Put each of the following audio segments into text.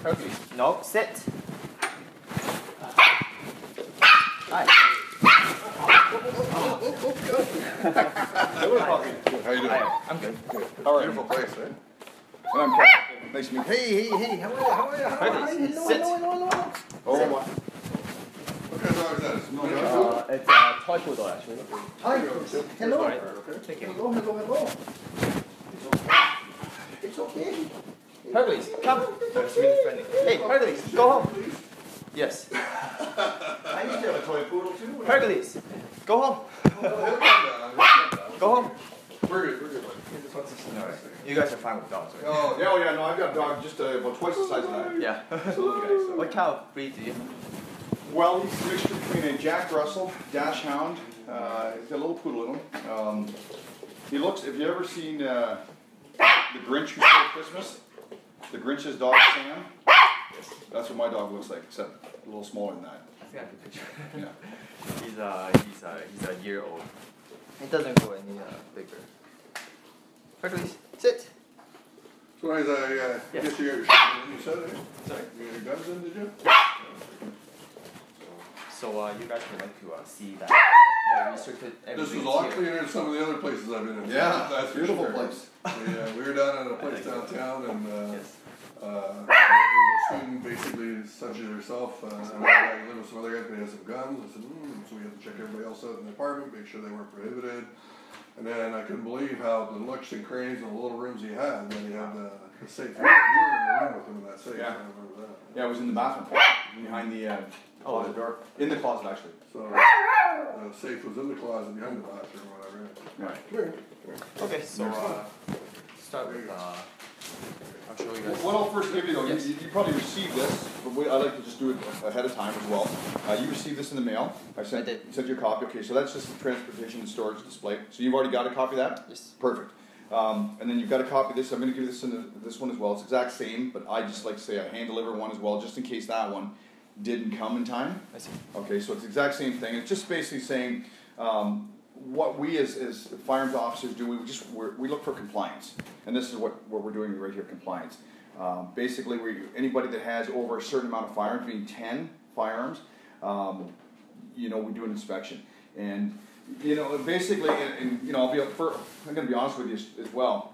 Hercules. No, sit. Hi. How you doing? Hi, I'm good. How are you? Beautiful place, right? And I'm Captain. Nice to meet you. Hey, how are you? Hercules, sit. Oh, what? What kind of dog is that? Is it no It's a toy poodle actually. Hi. Hello. Right. Thank you. Hello. It's okay. Hercules, come. That's really friendly. Hey, Hercules, go home. Yes. I used to have a toy poodle too. Hercules, go home. Go home. We're good. No, you guys are fine with dogs, right? Oh, yeah, no, I've got a dog just about twice the size of that. Yeah. So. What kind of breed do you have? Well, he's a mixture between a Jack Russell, Dash Hound. He's got a little poodle in him. He looks, have you ever seen The Grinch Who Stole Christmas? The Grinch's dog, Sam? That's what my dog looks like, except a little smaller than that. I think I can picture. Yeah. He's a year old. It doesn't go any bigger. Hercules, sit. So as I Yes. guess you got your shit in, you said, eh? Sorry. You got your guns in, did you? So you guys would like to see that restricted This everything was a lot here. cleaner than some of the other places I've been in. Yeah, that's for beautiful sure. place. We were down at a place downtown, and Yes. there was a student basically such as herself. I lived with some other guys, they had some guns. I said, so we had to check everybody else out in the apartment, make sure they weren't prohibited. And then I couldn't believe how the nooks and crannies and the little rooms he had. And then he had the safe. You were in the room with him in that safe. Yeah. I remember that. Yeah, I was in the bathroom, behind the closet door. In the closet, actually. So the safe was in the closet behind the bathroom or whatever. Right. Come here. Okay, so start with I'll show you guys. What I'll first give you, though, Yes. you probably received this, but I like to just do it ahead of time as well. You received this in the mail. I did. sent you a copy. Okay, so that's just the transportation and storage display. So you've already got a copy of that? Yes. Perfect. And then you've got a copy of this. I'm going to give this this one as well. It's the exact same, but I just like to say I hand deliver one as well, just in case that one didn't come in time. I see. Okay, so it's the exact same thing. It's just basically saying what we as firearms officers do. We look for compliance, and this is what we're doing right here: compliance. Basically, anybody that has over a certain amount of firearms, being 10 firearms, we do an inspection, and basically, and I'm going to be honest with you as well.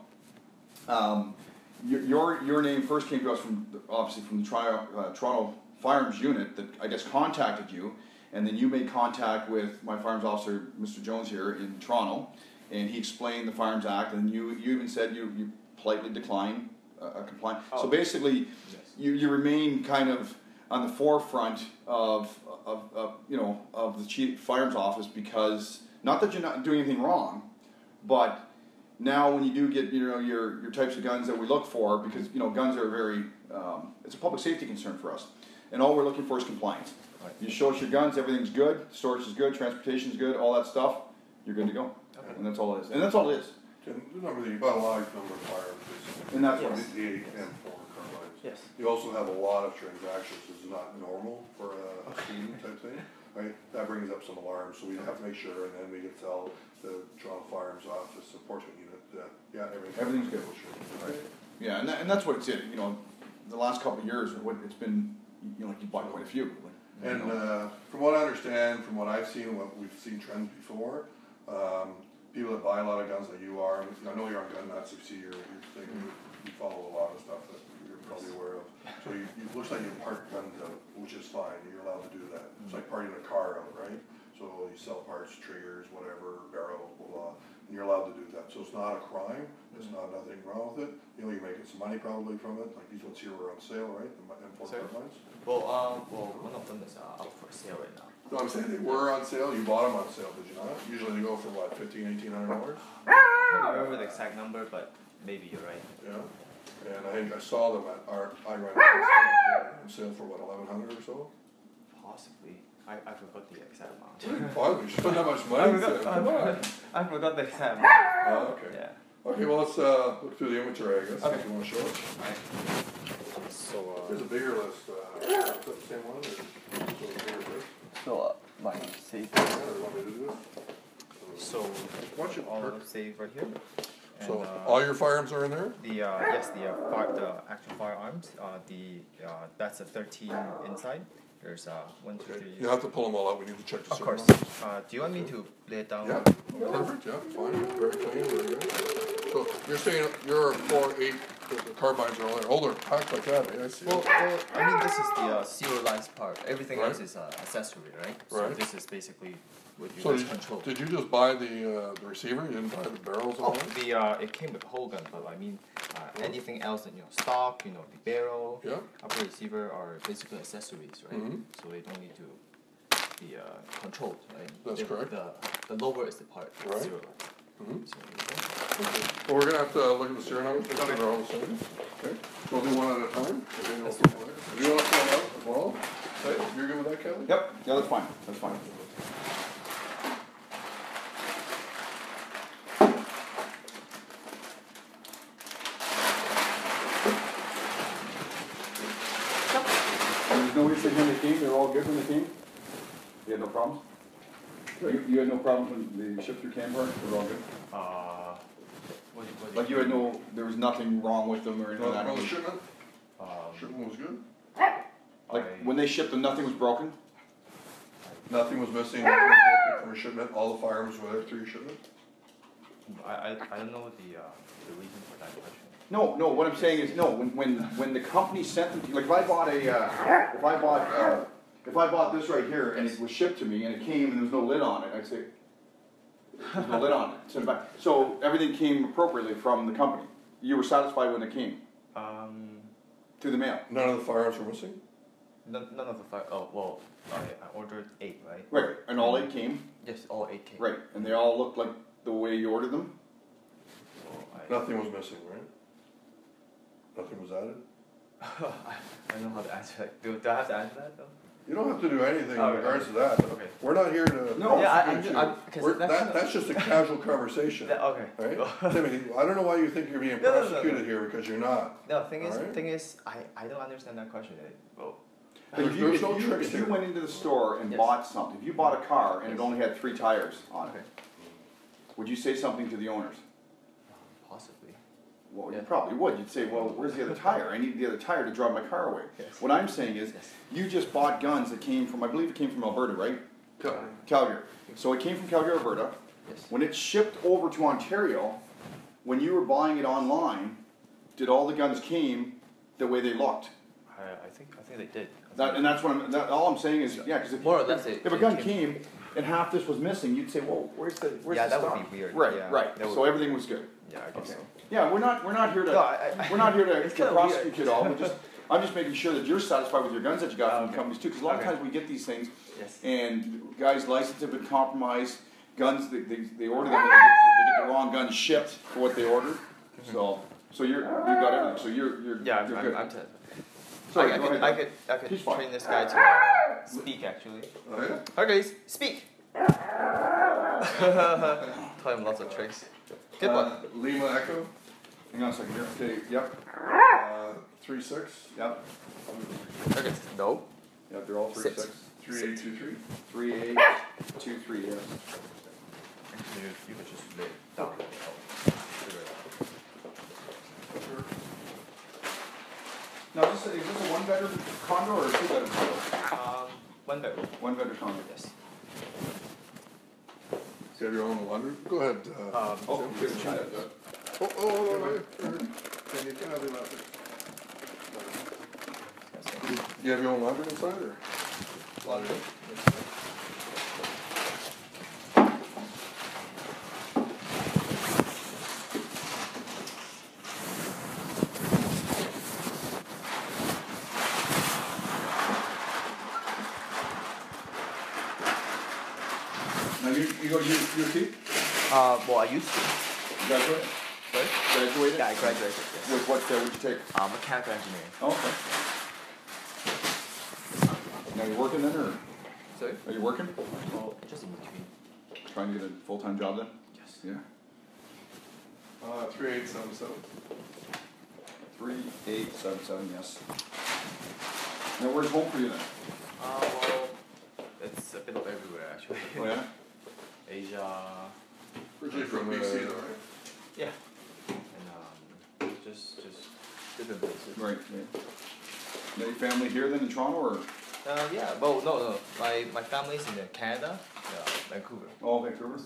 Your name first came to us obviously from the Toronto Firearms Unit that I guess contacted you, and then you made contact with my firearms officer, Mr. Jones here in Toronto, and he explained the Firearms Act, and you even said you politely declined a compliance. Oh. So basically, Yes. you remain kind of on the forefront of the chief firearms office, because not that you're not doing anything wrong, but now when you do get your types of guns that we look for, because guns are very it's a public safety concern for us, and all we're looking for is compliance. Right. You show us your guns, everything's good, storage is good, transportation is good, all that stuff, you're good to go. Okay. And that's all it is. And that's all it is. And the number that you bought a large number of firearms, basically. And that's Yes. what The 8 and 4 carbines. Yes. You also have a lot of transactions. This is not normal for a student type thing, right? That brings up some alarms, so we have to make sure, and then we can tell the Toronto Firearms Office Enforcement Unit that Everything's good. Right. Yeah, and that's what it's in. The last couple of years, it's been, you bought quite a few. And from what I understand, from what I've seen, what we've seen trends before, people that buy a lot of guns like you are, I know you're on gun nuts, you see your thing, you follow a lot of stuff that you're probably aware of. So it looks like you park guns out, which is fine, you're allowed to do that. It's like parking a car out, right? So you sell parts, triggers, whatever, barrels, blah, blah, and you're allowed to do that. So it's not a crime, there's nothing wrong with it. You're making some money probably from it, like these ones here were on sale, right? The M4 carbines. Well, one of them is out for sale right now. No, I'm saying they were on sale. You bought them on sale, did you not? Usually they go for what, $1,500, $1,800? I don't remember the exact number, but maybe you're right. Yeah. And I think I saw them at I ran on sale for what, $1,100 or so? Possibly. I forgot the exact amount. Finally, you spent that much money. I forgot the exact amount. Oh, okay. Yeah. Okay, well let's look through the inventory, I guess. Okay. If you want to show it. Right. So There's a bigger list. Is that the same one? Or is it a bigger list? So my save. Yeah, or you want me to do it? So Why don't you all save right here, So And, all your firearms are in there? the the actual firearms. That's a 13 inside. There's 1, 2, 3. You have to pull them all out. We need to check the Of serial course. numbers. Do you want me to lay it down? Yeah, perfect. Yeah, fine. Very clean. Very good. So you're saying your 4.8 the carbines are all there. Oh, they're packed like that. Eh? I see. Well, I mean, this is the serialized part. Everything Right. else is accessory, right? So Right. this is basically what you So guys control. did you just buy the receiver? You didn't buy the barrels and all that? It came with the whole gun, but I mean, anything else that stock, the barrel, Yeah. upper receiver are basically accessories, right? Mhm. So they don't need to be controlled, right? That's correct. The lower is the part. Right. Zero. Mhm. So, Well, we're gonna have to look at the serial numbers. Make sure they're all the same. Okay. We'll do one at a time. Okay, no That's problem. Do you want to fill out as well? Okay, you're good with that, Kelly? Yep, yeah, that's fine, that's fine. There's no issue when they came, they were all good when they came? You had no problems? You had no problems when they shipped your Canberra, they were all good? what Like you had no, there was nothing wrong with them or anything like Well, that? the shipment, um, shipment was good. Like when they shipped them, nothing was broken? Nothing was missing, nothing was broken from a shipment, all the firearms were there through your shipment. I don't know the reason for that question. No, what I'm saying is, no, when the company sent them to you, like if I bought this right here and it was shipped to me and it came and there was no lid on it, I'd say, there's no lid on it, send it back. So everything came appropriately from the company. You were satisfied when it came through the mail. None of the firearms were missing? None of the five. Oh well, I ordered 8, right? Right, and all 8 came? Yes, all 8 came. Right, and they all looked like the way you ordered them? So Nothing was missing, right? Nothing was added? I don't know how to answer that. Do I have to answer that though? You don't have to do anything in Okay. regards to that. Okay. We're not here to. No. Yeah, That's just a casual conversation. Okay. Right? Timothy, I don't know why you think you're being No. prosecuted here because you're not. No, thing Alright. is, I don't understand that question. Well, Like if There's no you tricks here. went into the store and Yes. bought something, if you bought a car and it Yes. only had 3 tires on it, okay, would you say something to the owners? possibly. Well, Yeah. you probably would. You'd say, well, where's the other tire? I need the other tire to drive my car away. Yes. What I'm saying is, Yes. you just bought guns that came from, I believe it came from Alberta, right? Calgary. Calgary. So it came from Calgary, Alberta. Yes. When it shipped over to Ontario, when you were buying it online, did all the guns came the way they looked? I think they did. And that's what all I'm saying is, yeah, because More or less if it a gun came- came and half this was missing, you'd say, well, where's the Yeah, that stock? would be weird. Right, Yeah, right. that would So be- everything was good. Yeah, I guess Okay. so. Yeah, we're not here to No, we're not here to, it's to kinda prosecute weird. you at all. I'm just making sure that you're satisfied with your guns that you got from the Okay. companies too. Because a lot of Okay. times we get these things Yes. and guys' licenses have been compromised. Guns they order them, they get the wrong guns shipped for what they ordered. So you got everything. So you're Yeah, you're I'm good. satisfied. Sorry, I go ahead. could He's fine. train this guy to speak actually. Oh, yeah? Okay, speak. Taught him lots of tricks. Good one. Lima Echo, Hang on a second here. Okay. Yep. 3-6, Yep. Okay, no. Yep. They're all 3 Six. 6. 3823. 3 8 2 3. Yes. Actually, you could just lay it down. Now, is this a 1-bedroom condo or a 2-bedroom condo? 1 bedroom. 1-bedroom condo. Yes. Do you have your own laundry? Go ahead. Oh, Tim. good shot. Can you kind of do that? You have your own laundry inside, or? Laundry. Now you go to UT? Well, I used to. Graduate? Sorry? Graduated? Yeah, I graduated. Yes. With what would you take? Mechanical engineering. Oh, okay. Now you working then, or Sorry? are you working? Well, just in between. Trying to get a full-time job then? Yes. Yeah. 3877. 3877, yes. Now where's home for you then? Well, it's a bit of everywhere actually. Oh yeah? Asia. Originally from BC though, right? Yeah. different places. Right. Now your family here then in Toronto or? Yeah. Well, no. My family's in Canada, Vancouver. Oh, Vancouver.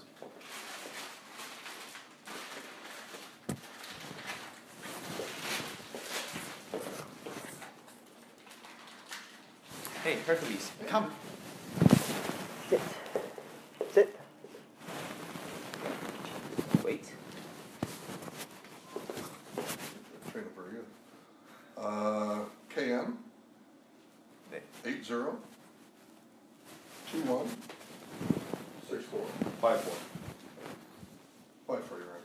Hey, Hercules, come. Sit. Wait. Train up very good. KM There. 802164. 5-4. 5 for you, right?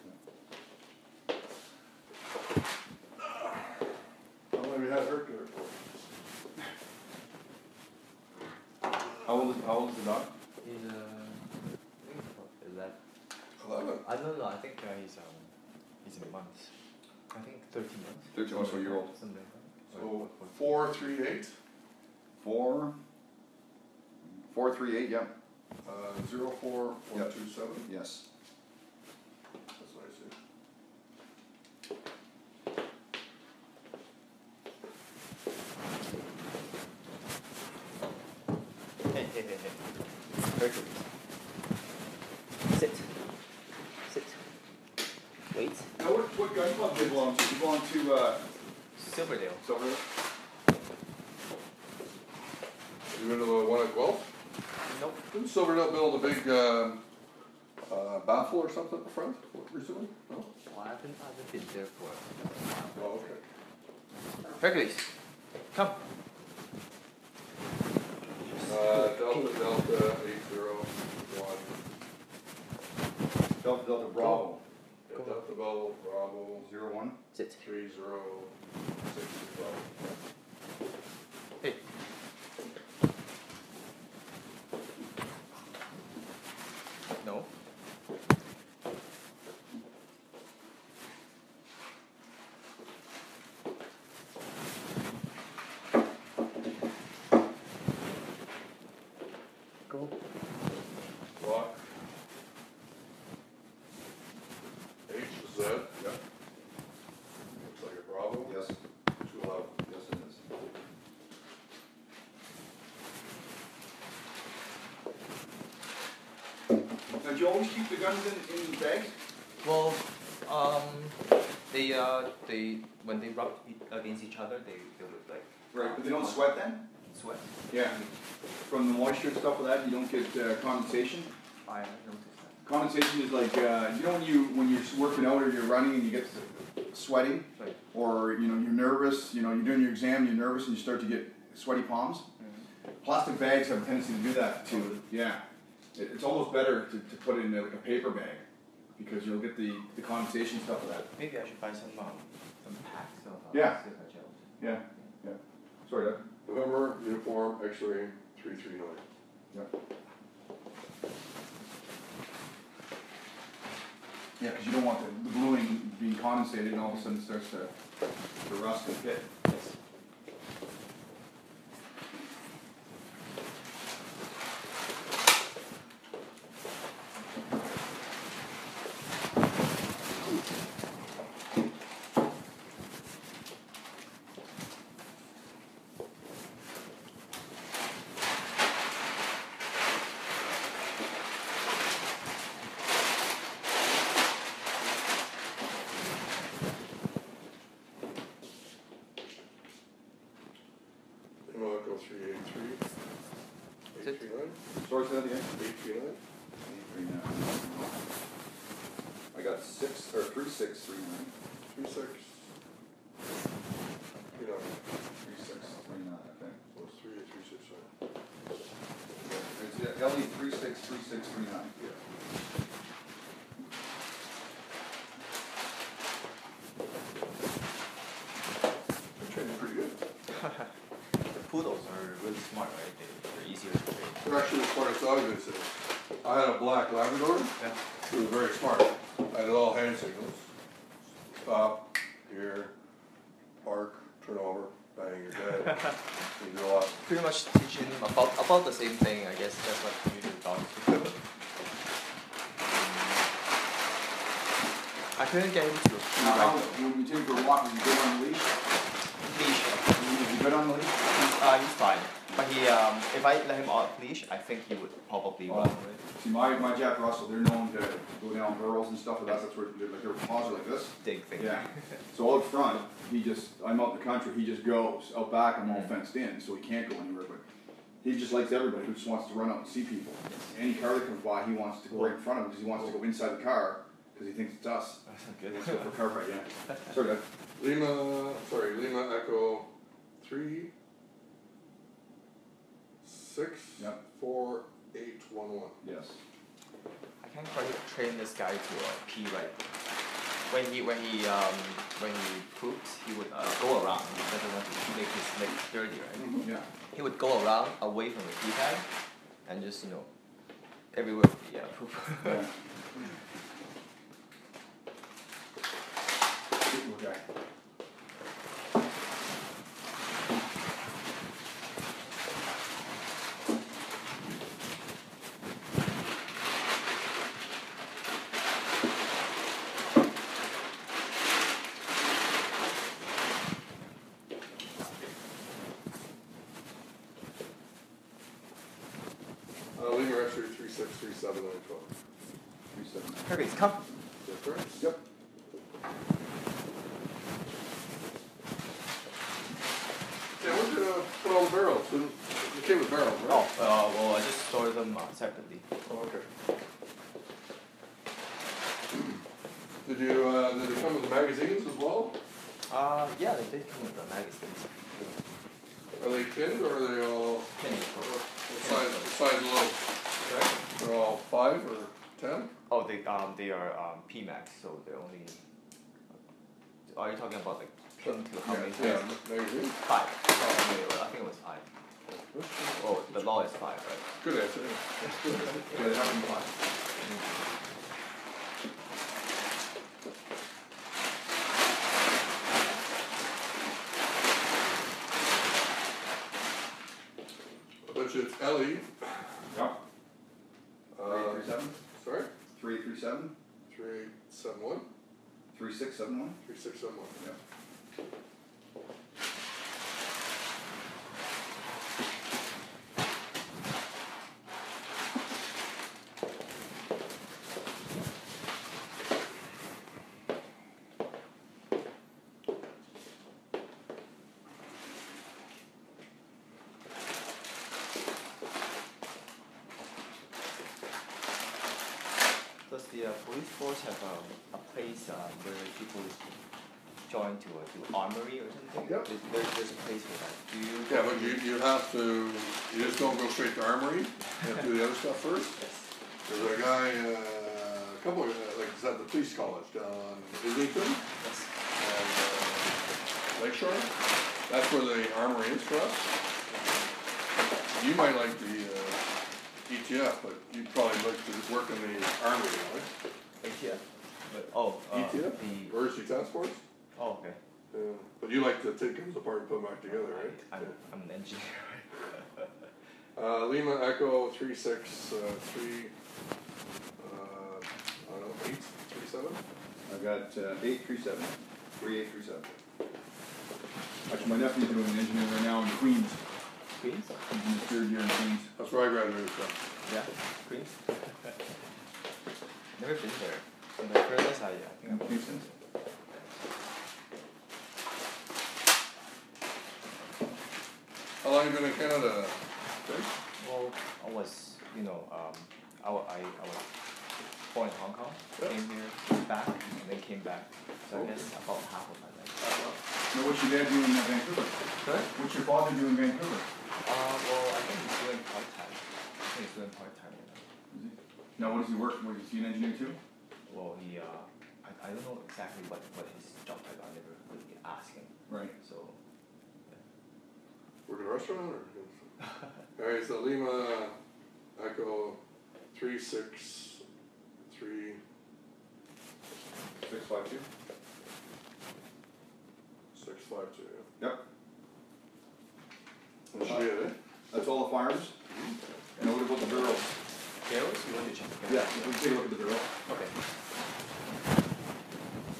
How long have you had Hercules for? How old is the dog? He's I think is that 11. I don't know. I think he's in months. I think 13 months. 13 months, so a year old. Something like that. So 438 438, yep. 04127. Yes. That's what I see. Hey. Hercules. Sit. Wait. Now what gun club do you belong to? You belong to Silverdale. Silver? You into the one at Guelph? Nope. Didn't Silverdale build a big baffle or something at the front recently? No? Well, I haven't been there for a while. Oh, okay. Hercules, come. Delta 801. Delta Bravo. Delta Bravo 01. Sit. 3065. Hey. No. Go. Lock. HZ. Yep. Looks like a Bravo. Yes. 211. Yes, it is. Now, do you always keep the guns in bags? Well, they when they rub against each other, they would like Right, but they don't sweat then? sweat. Yeah. From the moisture and stuff like that, you don't get condensation. I noticed that. Condensation is like you know when you're working out or you're running and you get sweating, Right. or you're nervous. You're doing your exam, you're nervous, and you start to get sweaty palms. Mm-hmm. Plastic bags have a tendency to do that too. Yeah, it's almost better to put it in like a paper bag because you'll get the condensation stuff of that. Maybe I should buy some packs of Yeah. silica gels. Yeah. Sorry, Doug. November, uniform, X-ray 339. Yeah. Yeah, because you don't want the bluing being condensated and all of a sudden it starts to rust and pit. Yes. Echo 383. Is it? 839. Sorry, say that again. 839. 839. I got 3639. 36. 39. 3639, okay. So it's 3 or 36, sorry. It's LE 363639. Yeah. They're training pretty good. Poodles are really smart, right? They're easier to train. They're actually the smartest dog they say. I had a black Labrador. Yeah. He was very smart. I had all hand signals. Stop, here, park, turn over, bang, you're dead. You do a lot. Pretty much teaching about the same thing, I guess. That's what you do with dogs. I couldn't get him to. Now, when you take him for a walk, you go on a leash. he's fine. But he, if I let him off leash, I think he would probably run. See, my Jack Russell, they're known to go down burrows and stuff, but that's where their paws are like this. Big thing. Yeah. So out front, I'm out in the country, he just goes. Out back, I'm all fenced in, so he can't go anywhere. But he just likes everybody who just wants to run out and see people. Any car that comes by, he wants to go right in front of him because he wants to go inside the car because he thinks it's us. Good. Let's go for car fight, yeah. Sorry, Dad. Lima Echo 3 6 Yep. 4 8 1 1. Yes. I can't quite train this guy to pee right. When he poops, he would go around. He doesn't want to make his leg dirty, right? Yeah. He would go around away from the pee pad and just everywhere would be poop. Yeah. Okay. Lima X-ray 3637 912. 3-7. Perfect, come. Is that correct? Yep. Yeah, where'd you put all the barrels? You came with barrels, right? Oh, well, I just store them separately. Oh, okay. Did they come with magazines as well? Yeah, they did come with the magazines. Are they tinned or are they all Penny. size low? Okay. They're all 5 or 10? Oh, they are P-Max, so they're only. Are you talking about like pin to how many? Yeah, magazine. 5. I think it was 5. Oh, the law is 5, right? Good answer. Yeah, they have them 5. Which it's Ellie. Yep. 3837. Sorry? 3837. 3871. 3671. 3671. Yep. Does the police force have a place where people join to do armory or something? Yep. There's a place for that. Do you? Yeah, but you have to, you just don't go straight to armory. You have to do the other stuff first. Yes. There's a guy, a couple of, like, it's at the police college down in Islington Yes. and Lakeshore. That's where the armory is for us. You might like the ETF, but you'd probably like to work in the armory, right? ATF. But ETF? the. Emergency task force? Oh, okay. Yeah. But you like to take things apart and put them back together, right? I'm an engineer. Lima Echo 363 I don't know, 837? I've got 837. 3837. Actually, my nephew's doing an engineering right now in Queens. Queens? He's in his 3rd year in Queens. That's where I graduated from. Yeah. Queens. Never been there. In the furthest, I think I'm Houston. How long have you been in Canada? Okay. Well, I was, I was born in Hong Kong, Yep. came here, back, and then came back. So I guess about half of my life. Now, what's your dad doing in Vancouver? Good? What's your father doing in Vancouver? Well, I think he's doing part-time. I think he's doing part-time right now. Is he? Now, what does he work? Is he an engineer too? Well, I don't know exactly what his job title. I never really asked him. Right. So, Work in a restaurant or? Alright, so Lima Echo 363 652. 652. Yep. That should be it, eh? That's all the firearms. And what about the barrels? barrels? You want to check? Yeah, we can take a look at the barrel. Okay.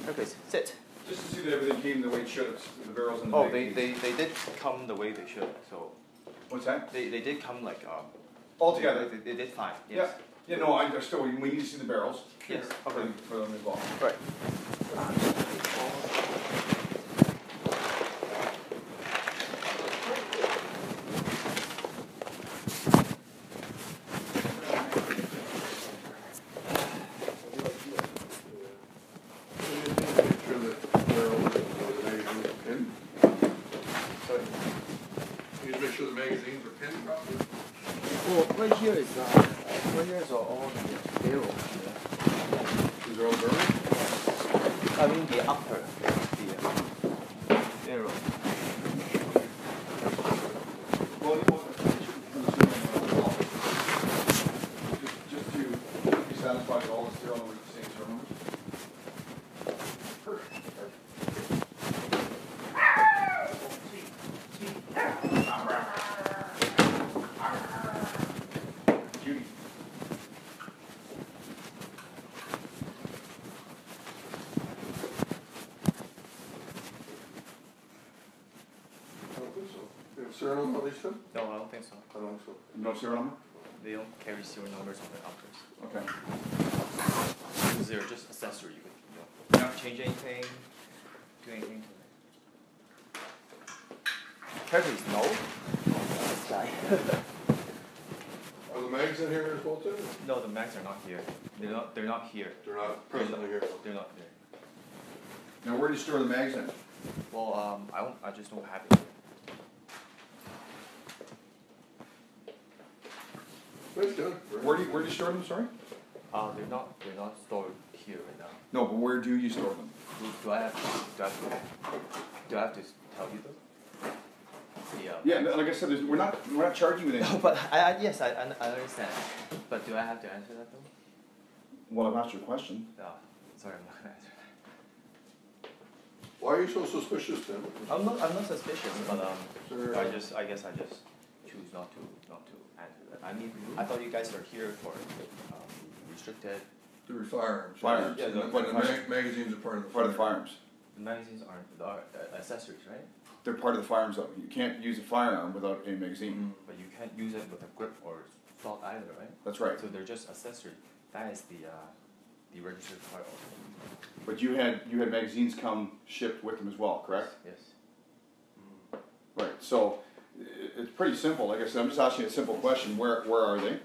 Okay, sit. Just to see that everything came the way it should have. The barrels and the Oh, they magazines. did come the way they should. So What's that? They did come like All together? They did fine. Yes. Yeah, no, I still, we need to see the barrels. Yes. For them involved. Right. Make sure that the magazines are pinned. Sorry. You need to make sure the magazines are pinned properly. Well, right here is all the barrel. Is there all the barrels? I mean the upper, the barrel. Well, you know, just to be satisfied with all the serial numbers, the same serial numbers. Judy. I don't think so. You have serial number on these two? No, I don't think so. I don't think so. No serial number? They don't carry serial numbers on the uppers. Okay. Because they're just accessory. You don't change anything, do anything to it. Carefully, no. This guy. Are the mags in here as well too? No, the mags are not here. They're not here. They're not presently here. They're not here. Now, where do you store the mags in? Well, I just don't have it. That's good. Where do you store them, sorry? They're not stored here right now. No, but where do you store them? Do I have to tell you though? Yeah, like I said, we're not charging you with No, anything. but yes, I understand. But do I have to answer that though? Well, I've asked you a question. No, sorry, I'm not gonna answer that. Why are you so suspicious, Tim? I'm not suspicious, but Sir. I guess I just choose not to answer that. I mean, I thought you guys are here for restricted. They're firearms. Firearms. Yeah, the- But the magazines are part of the Part of the firearms. firearms. The magazines are accessories, right? They're part of the firearms though. You can't use a firearm without a magazine. But you can't use it with a grip or stock either, right? That's right. So they're just accessory. That is the registered part of it. But you had magazines come shipped with them as well, correct? Yes. Right. So it's pretty simple. Like I said, I'm just asking you a simple question. Where are they?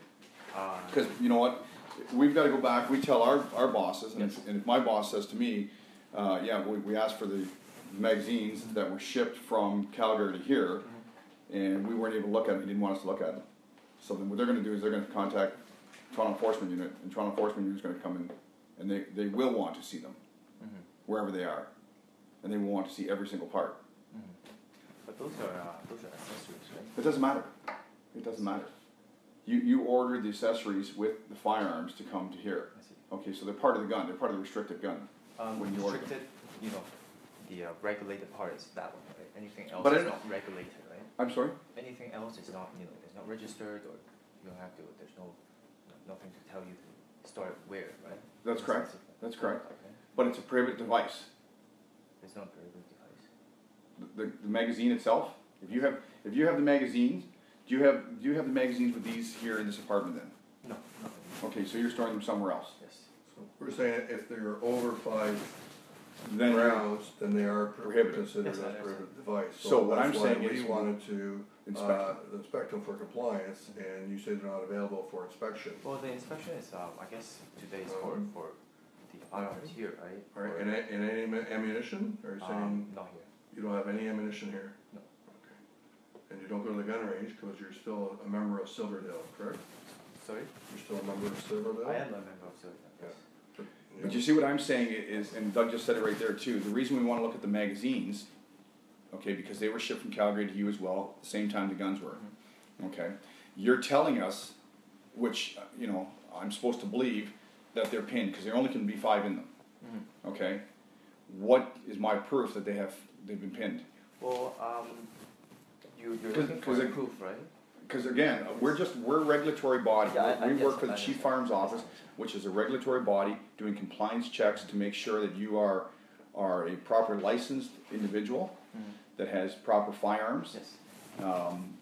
Because you know what, we've got to go back. We tell our bosses, and, Yes. if my boss says to me, we asked for the magazines that were shipped from Calgary to here, and we weren't able to look at them. He didn't want us to look at them. So then what they're going to do is they're going to contact Toronto Enforcement Unit, and Toronto Enforcement Unit is going to come in, and they will want to see them wherever they are, and they will want to see every single part. But those are accessories, right? It doesn't matter. It doesn't matter. You ordered the accessories with the firearms to come to here. I see. Okay, so they're part of the gun. They're part of the restricted gun. When you order them. Restricted, you know, the regulated part is that one, right? Anything else But is it- not regulated, right? I'm sorry? Anything else is not, you know, it's not registered, or you don't have to. There's nothing to tell you to start where, right? That's It's correct. specific. That's correct. Okay. But it's a prohibited device. It's not a very good device. The magazine itself. If you have the magazines, do you have the magazines with these here in this apartment then? No, nothing. Okay, so you're storing them somewhere else. Yes. So we're saying if they're over 5 Then rounds, then they are Prohibited. considered Yes, as I a understand. prohibited device. So what I'm that's why saying is we wanted to inspect them for compliance, and you say they're not available for inspection. Well, the inspection is, I guess today is for the firearms here, right? All right, and any ammunition? Or are you saying Not here. you don't have any ammunition here? No. Okay. And you don't go to the gun range because you're still a member of Silverdale, correct? Sorry? You're still a member of Silverdale? I am a member of Silver. Yes. But you see what I'm saying is, and Doug just said it right there too, the reason we want to look at the magazines, okay, because they were shipped from Calgary to you as well, at the same time the guns were, okay? You're telling us, which, you know, I'm supposed to believe, that they're pinned, because there only can be 5 in them, okay? What is my proof that they've been pinned? Well, you're 'Cause- looking for 'cause a it- proof, right? Because again, we're a regulatory body. Yeah, I We guess- work for the I Chief understand. Firearms Office, which is a regulatory body doing compliance checks to make sure that you are a proper licensed individual that has proper firearms. Yes.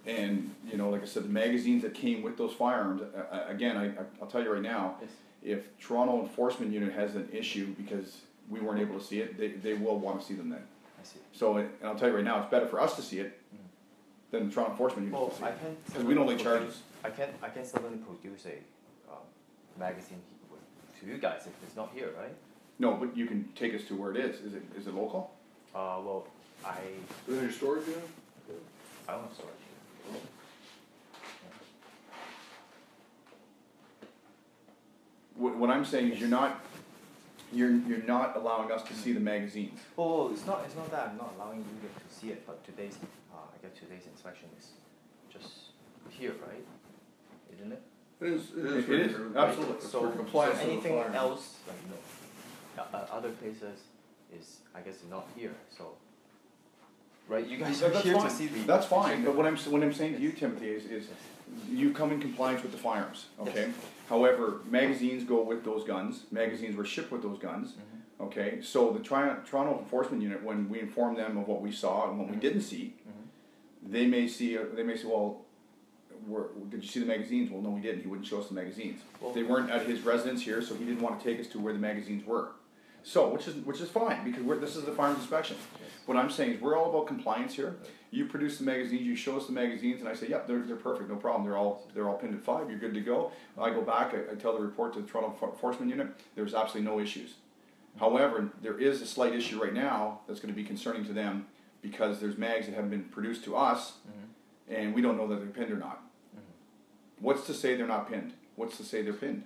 And, you know, like I said, the magazines that came with those firearms, again, I'll tell you right now, Yes. if Toronto Enforcement Unit has an issue because we weren't able to see it, they will want to see them then. I see. So, and I'll tell you right now, it's better for us to see it than the Toronto Enforcement Unit Well, to see I it. can. Because we don't lay produce- charges. I can suddenly produce a magazine to you guys if it's not here, right? No, but you can take us to where it is. Is it local? Well, I Is it your storage unit? don't have storage here. What I'm saying is you're not allowing us to see the magazines. Oh, it's not that I'm not allowing you to see it, but today's I guess today's inspection is just here, right? Isn't it? It is. It is, absolutely. It's So, for compliance so with the anything firearms. else, like, you know, other places is, I guess, not here, so. Right, you guys are That's here fine. to see the. That's fine, but what I'm saying to you, Timothy, is you come in compliance with the firearms, okay? Yes. However, magazines go with those guns, magazines were shipped with those guns, okay? So the Toronto Enforcement Unit, when we inform them of what we saw and what we didn't see, they may say, well, did you see the magazines? Well, no, we didn't. He wouldn't show us the magazines. Well, They weren't at his residence here, so he didn't want to take us to where the magazines were. So, which is fine, because this is the firearms inspection. Yes. What I'm saying is we're all about compliance here. You produce the magazines, you show us the magazines, and I say, yep, they're perfect, no problem. They're all pinned at 5. You're good to go. I go back, I tell the report to the Toronto Enforcement Unit. There's absolutely no issues. However, there is a slight issue right now that's going to be concerning to them because there's mags that haven't been produced to us, and we don't know that they're pinned or not. What's to say they're not pinned? What's to say they're pinned?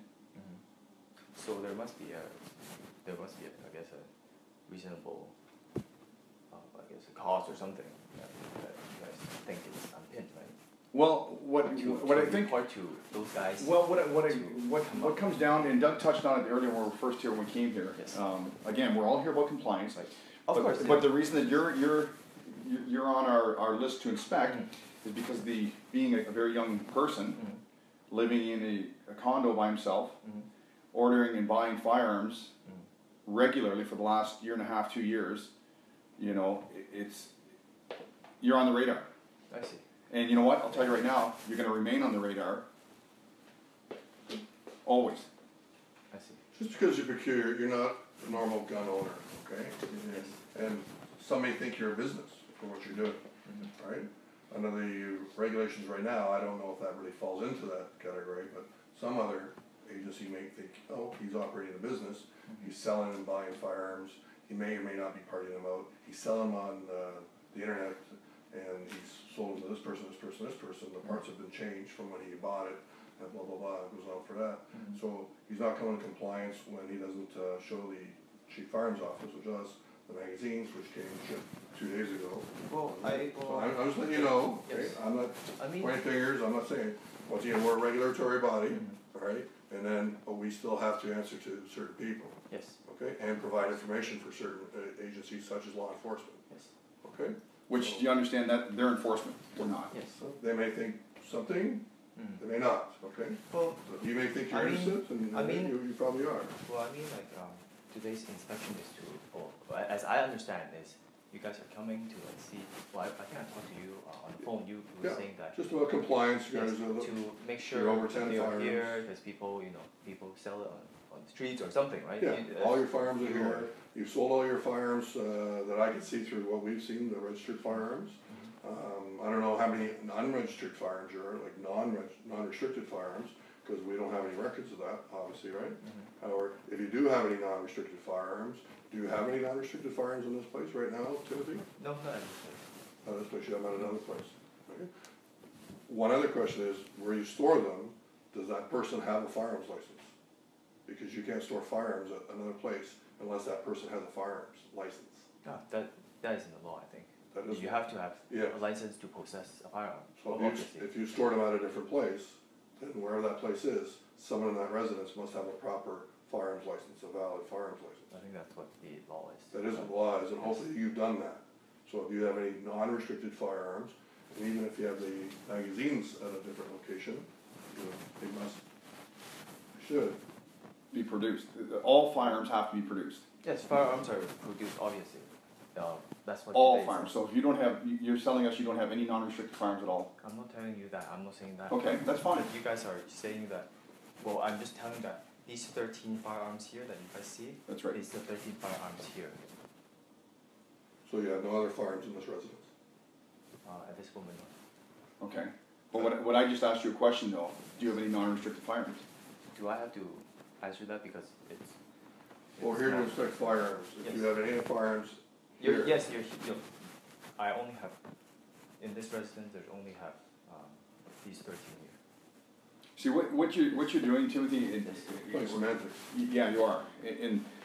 So there must be I guess, a reasonable, I guess, a cause or something that you guys think is unpinned, right? Well, what I think. Report to those guys. Well, what comes down, and Doug touched on it earlier when we were first here, when we came here. Yes. Again, we're all here about compliance. Right. Of course. But the reason that you're on our list to inspect is because being a very young person, living in a condo by himself, ordering and buying firearms regularly for the last year and a half, 2 years, you know, you're on the radar. I see. And you know what? I'll tell you right now, you're going to remain on the radar. Always. I see. Just because you're peculiar, you're not a normal gun owner, okay? Yes. And some may think you're a business for what you're doing, right? Under the regulations right now, I don't know if that really falls into that category, but some other agency may think, oh, he's operating a business, he's selling and buying firearms, he may or may not be partying them out, he's selling them on the internet, and he's sold them to this person, the parts have been changed from when he bought it, and blah, blah, blah, it goes on for that. So he's not coming in compliance when he doesn't show the chief firearms office, which does the magazines, which came shipped 2 days ago. Well, So I'm just letting you know, okay? Yes. I'm not I mean, pointing fingers, I'm not saying, once again, we're a regulatory body, all right? And then, but we still have to answer to certain people, yes, okay? And provide information for certain agencies such as law enforcement, yes, okay? Which, do you understand that they're enforcement? We're not. yes. So they may think something, they may not, okay? Well, So you may think you're I mean- innocent, and I mean- you probably are. well, I mean, like, today's inspection is as I understand, is you guys are coming to see. Well, I think I talked to you on the phone. You were Yeah, saying that. just about compliance, you Yes, guys are, to make you're sure over 10 they are firearms. here because people sell it on the streets or something, right? yeah, all your firearms are you here. You've sold all your firearms that I can see through what we've seen, the registered firearms. I don't know how many unregistered firearms there are, like non-restricted firearms, because we don't have any records of that, obviously, right? However, if you do have any non-restricted firearms, do you have any non-restricted firearms in this place right now, Timothy? No, not everything. This place, you have them at another place. Okay. One other question is, where you store them, does that person have a firearms license? Because you can't store firearms at another place unless that person has a firearms license. No, that is in the law, I think. That is- You have to have Yeah. a license to possess a firearm. So Obviously. if you stored them at a different place, then wherever that place is, someone in that residence must have a proper firearms license, a valid firearms license. I think that's what the law is. That is what the law is, and hopefully you've done that. So if you have any non-restricted firearms, and even if you have the magazines at a different location, they should. Be produced. All firearms have to be produced. Yes, firearms are produced, obviously. that's what. All today firearms. is. So if you don't have, you're telling us you don't have any non-restricted firearms at all. I'm not telling you that. I'm not saying that. Okay, that's fine. But you guys are saying that. Well, I'm just telling that these 13 firearms here that you guys see. That's right. Is the 13 firearms here. So you have no other firearms in this residence? At this moment, no. Okay. But what I just asked you a question though, do you have any non-restricted firearms? Do I have to answer that because it's? Well, it's here to not- inspect firearms, if you Yes. have any firearms You're, here. yes, you're. I only have. In this residence, there's only have these 13 here. See what you're doing, Timothy. Like semantics. Yeah, you are.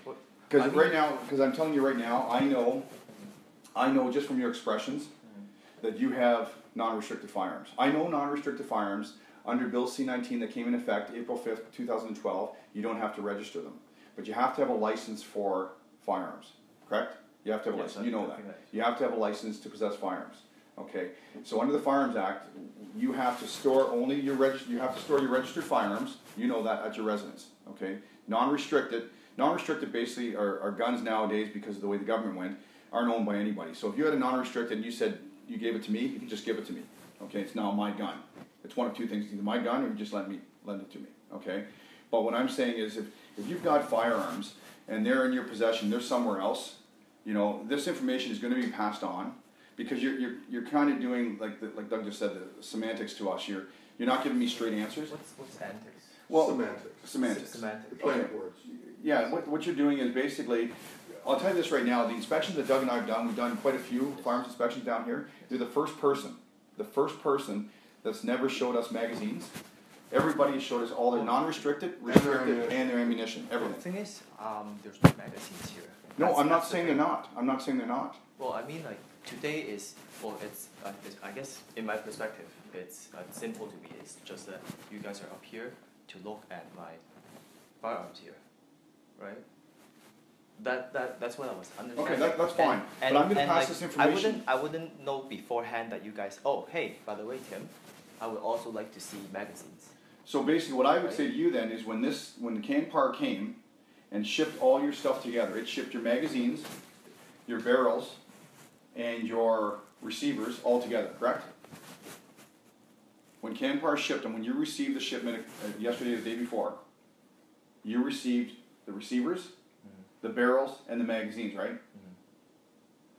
What- Because I mean- right now, because I'm telling you right now, I know just from your expressions that you have non-restricted firearms. I know non-restricted firearms under Bill C-19 that came in effect April 5th, 2012. You don't have to register them, but you have to have a license for firearms. Correct? You have to have a Yes, license. You know that. definitely. You have to have a license to possess firearms. Okay. So under the Firearms Act, you have to store only your You have to store your registered firearms. You know that at your residence. Okay. Non-restricted. Non-restricted basically are guns nowadays because of the way the government went aren't owned by anybody. So if you had a non-restricted and you said you gave it to me, you can just give it to me. Okay. It's now my gun. It's one of two things: either my gun or you just lend it to me. Okay. But what I'm saying is, if you've got firearms and they're in your possession, they're somewhere else. You know, this information is going to be passed on because you're kind of doing like Doug just said, the semantics to us. You're not giving me straight answers. What's antics? Well, Semantics. Semantics. Semantics. You're playing Okay. with words. Yeah, what you're doing is basically, I'll tell you this right now, the inspections that Doug and I have done, we've done quite a few firearms inspections down here. They're the first person that's never showed us magazines. Everybody has showed us all their non-restricted, restricted, and their ammunition, The everything. thing is, there's no magazines here. No, That's- I'm not that's the saying they're thing. not. I'm not saying they're not. Well, I mean, like today is well, it's I guess in my perspective, it's simple to me. It's just that you guys are up here to look at my firearms here, right? That's what I was understanding. Okay, that's fine. But I'm gonna pass this information. I wouldn't know beforehand that you guys. Oh, hey, by the way, Tim, I would also like to see magazines. So basically what I would say to you then is when the Canpar came and shipped all your stuff together, it shipped your magazines, your barrels, and your receivers all together, correct? When Canpar shipped them, when you received the shipment yesterday or the day before, you received the receivers, the barrels, and the magazines, right?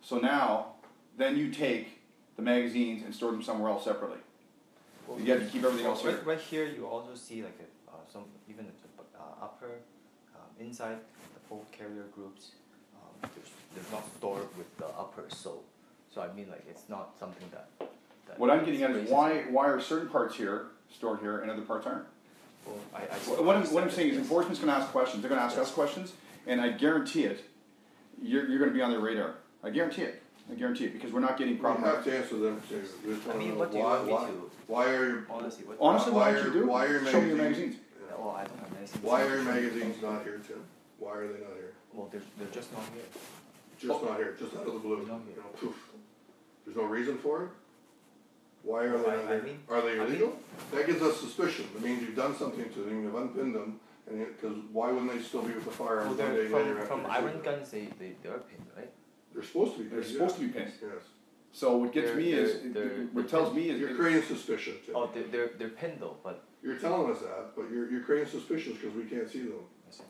So now, then you take the magazines and store them somewhere else separately. Well, You have to keep everything else here. Right here, you also see like some even the upper inside the full carrier groups. There's not stored with the upper, so I mean like it's not something that What I'm getting at is raises- why are certain parts here stored here and other parts aren't? Well, What I'm saying is enforcement's going to ask questions. They're going to ask us questions, and I guarantee it. You're going to be on their radar. I guarantee it. Because we're not getting You proper. have to answer them too. We just I wanna mean, know what do you want me to? Why are your, Honestly, what? Honestly, why why don't you are- do? why are your Show me your magazines- magazines. Well, I don't have magazines. why are your magazines not here, Tim? Why are they not here? Well, they're just not here. Just not here, just out of the blue. They're not here. You know, poof. There's no reason for it? Why are Well, they I not here? mean- Are they I mean- illegal? That gives us suspicion. It means you've done something to them, you've unpinned them, and because why wouldn't they still be with the Well, firearms one they're day later after from you iron receive them? guns. They're pinned, right? They're supposed to be. They're pinned, supposed yes. to be pinned. Yes. So what gets me is, they're what tells me is, You're creating suspicion, Tim. Oh, they're pinned though, but. You're telling us that, but you're creating suspicions because we can't see them,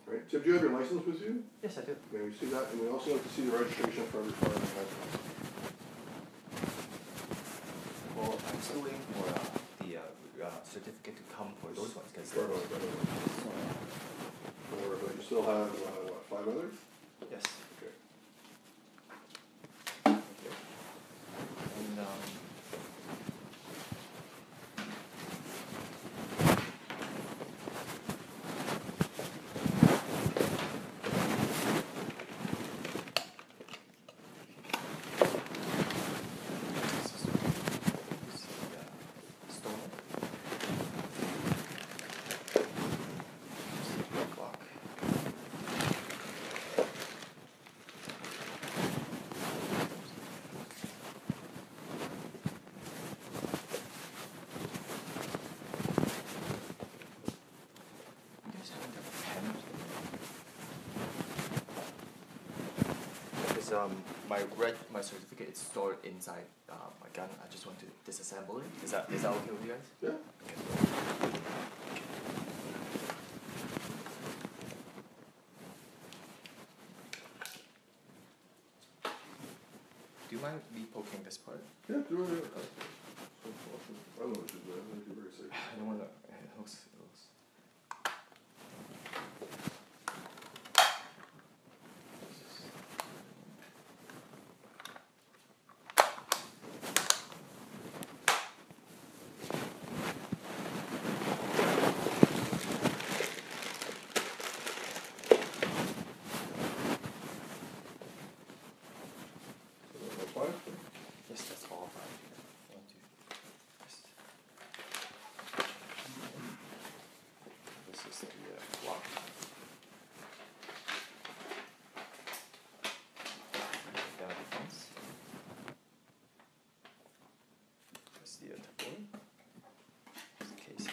right? Tim, do you have your license with you? Yes, I do. May we see that? And we also like to see the registration for every firearm that has Well, I'm still waiting for the certificate to come for those ones because. Don't worry about it. You still have, what, 5 others? Yes. Okay. And stolen. Clock. You guys haven't got a pen? Because my certificate is stored inside my gun. I just want to disassemble it. Is that okay with you guys? Yeah. Okay. Do you mind me poking this part? Yeah, do it. I don't know what you're doing. I think you're very safe. I don't want to. It looks. Yes, that's all fine. 1, 2. Yes. This is the lock. Down the fence. That's the board. That's the casing.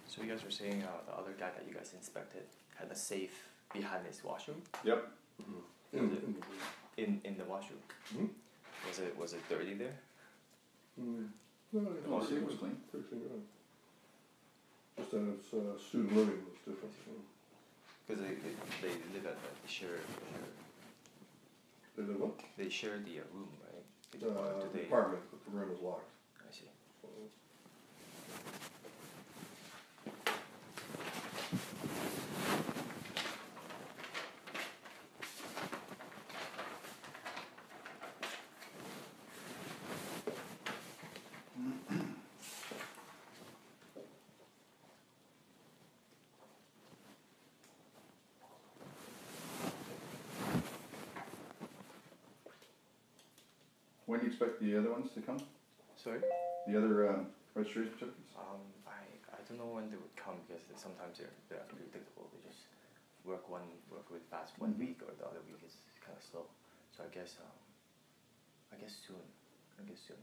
So you guys were saying the other guy that you guys inspected had a safe behind his washroom? Yep. In the washroom? Hmm? Was it dirty there? No, Oh, see, it was clean. Pretty clean, yeah. Just that it's student living was different. Because they live at they share They did what? they share the room, right? The Do they? apartment, but the room was locked. I see. So, When do you expect the other ones to come? Sorry? The other registration certificates? I don't know when they would come because sometimes they're unpredictable. They just work really fast 1 week, or the other week is kind of slow. So I guess soon. I guess soon.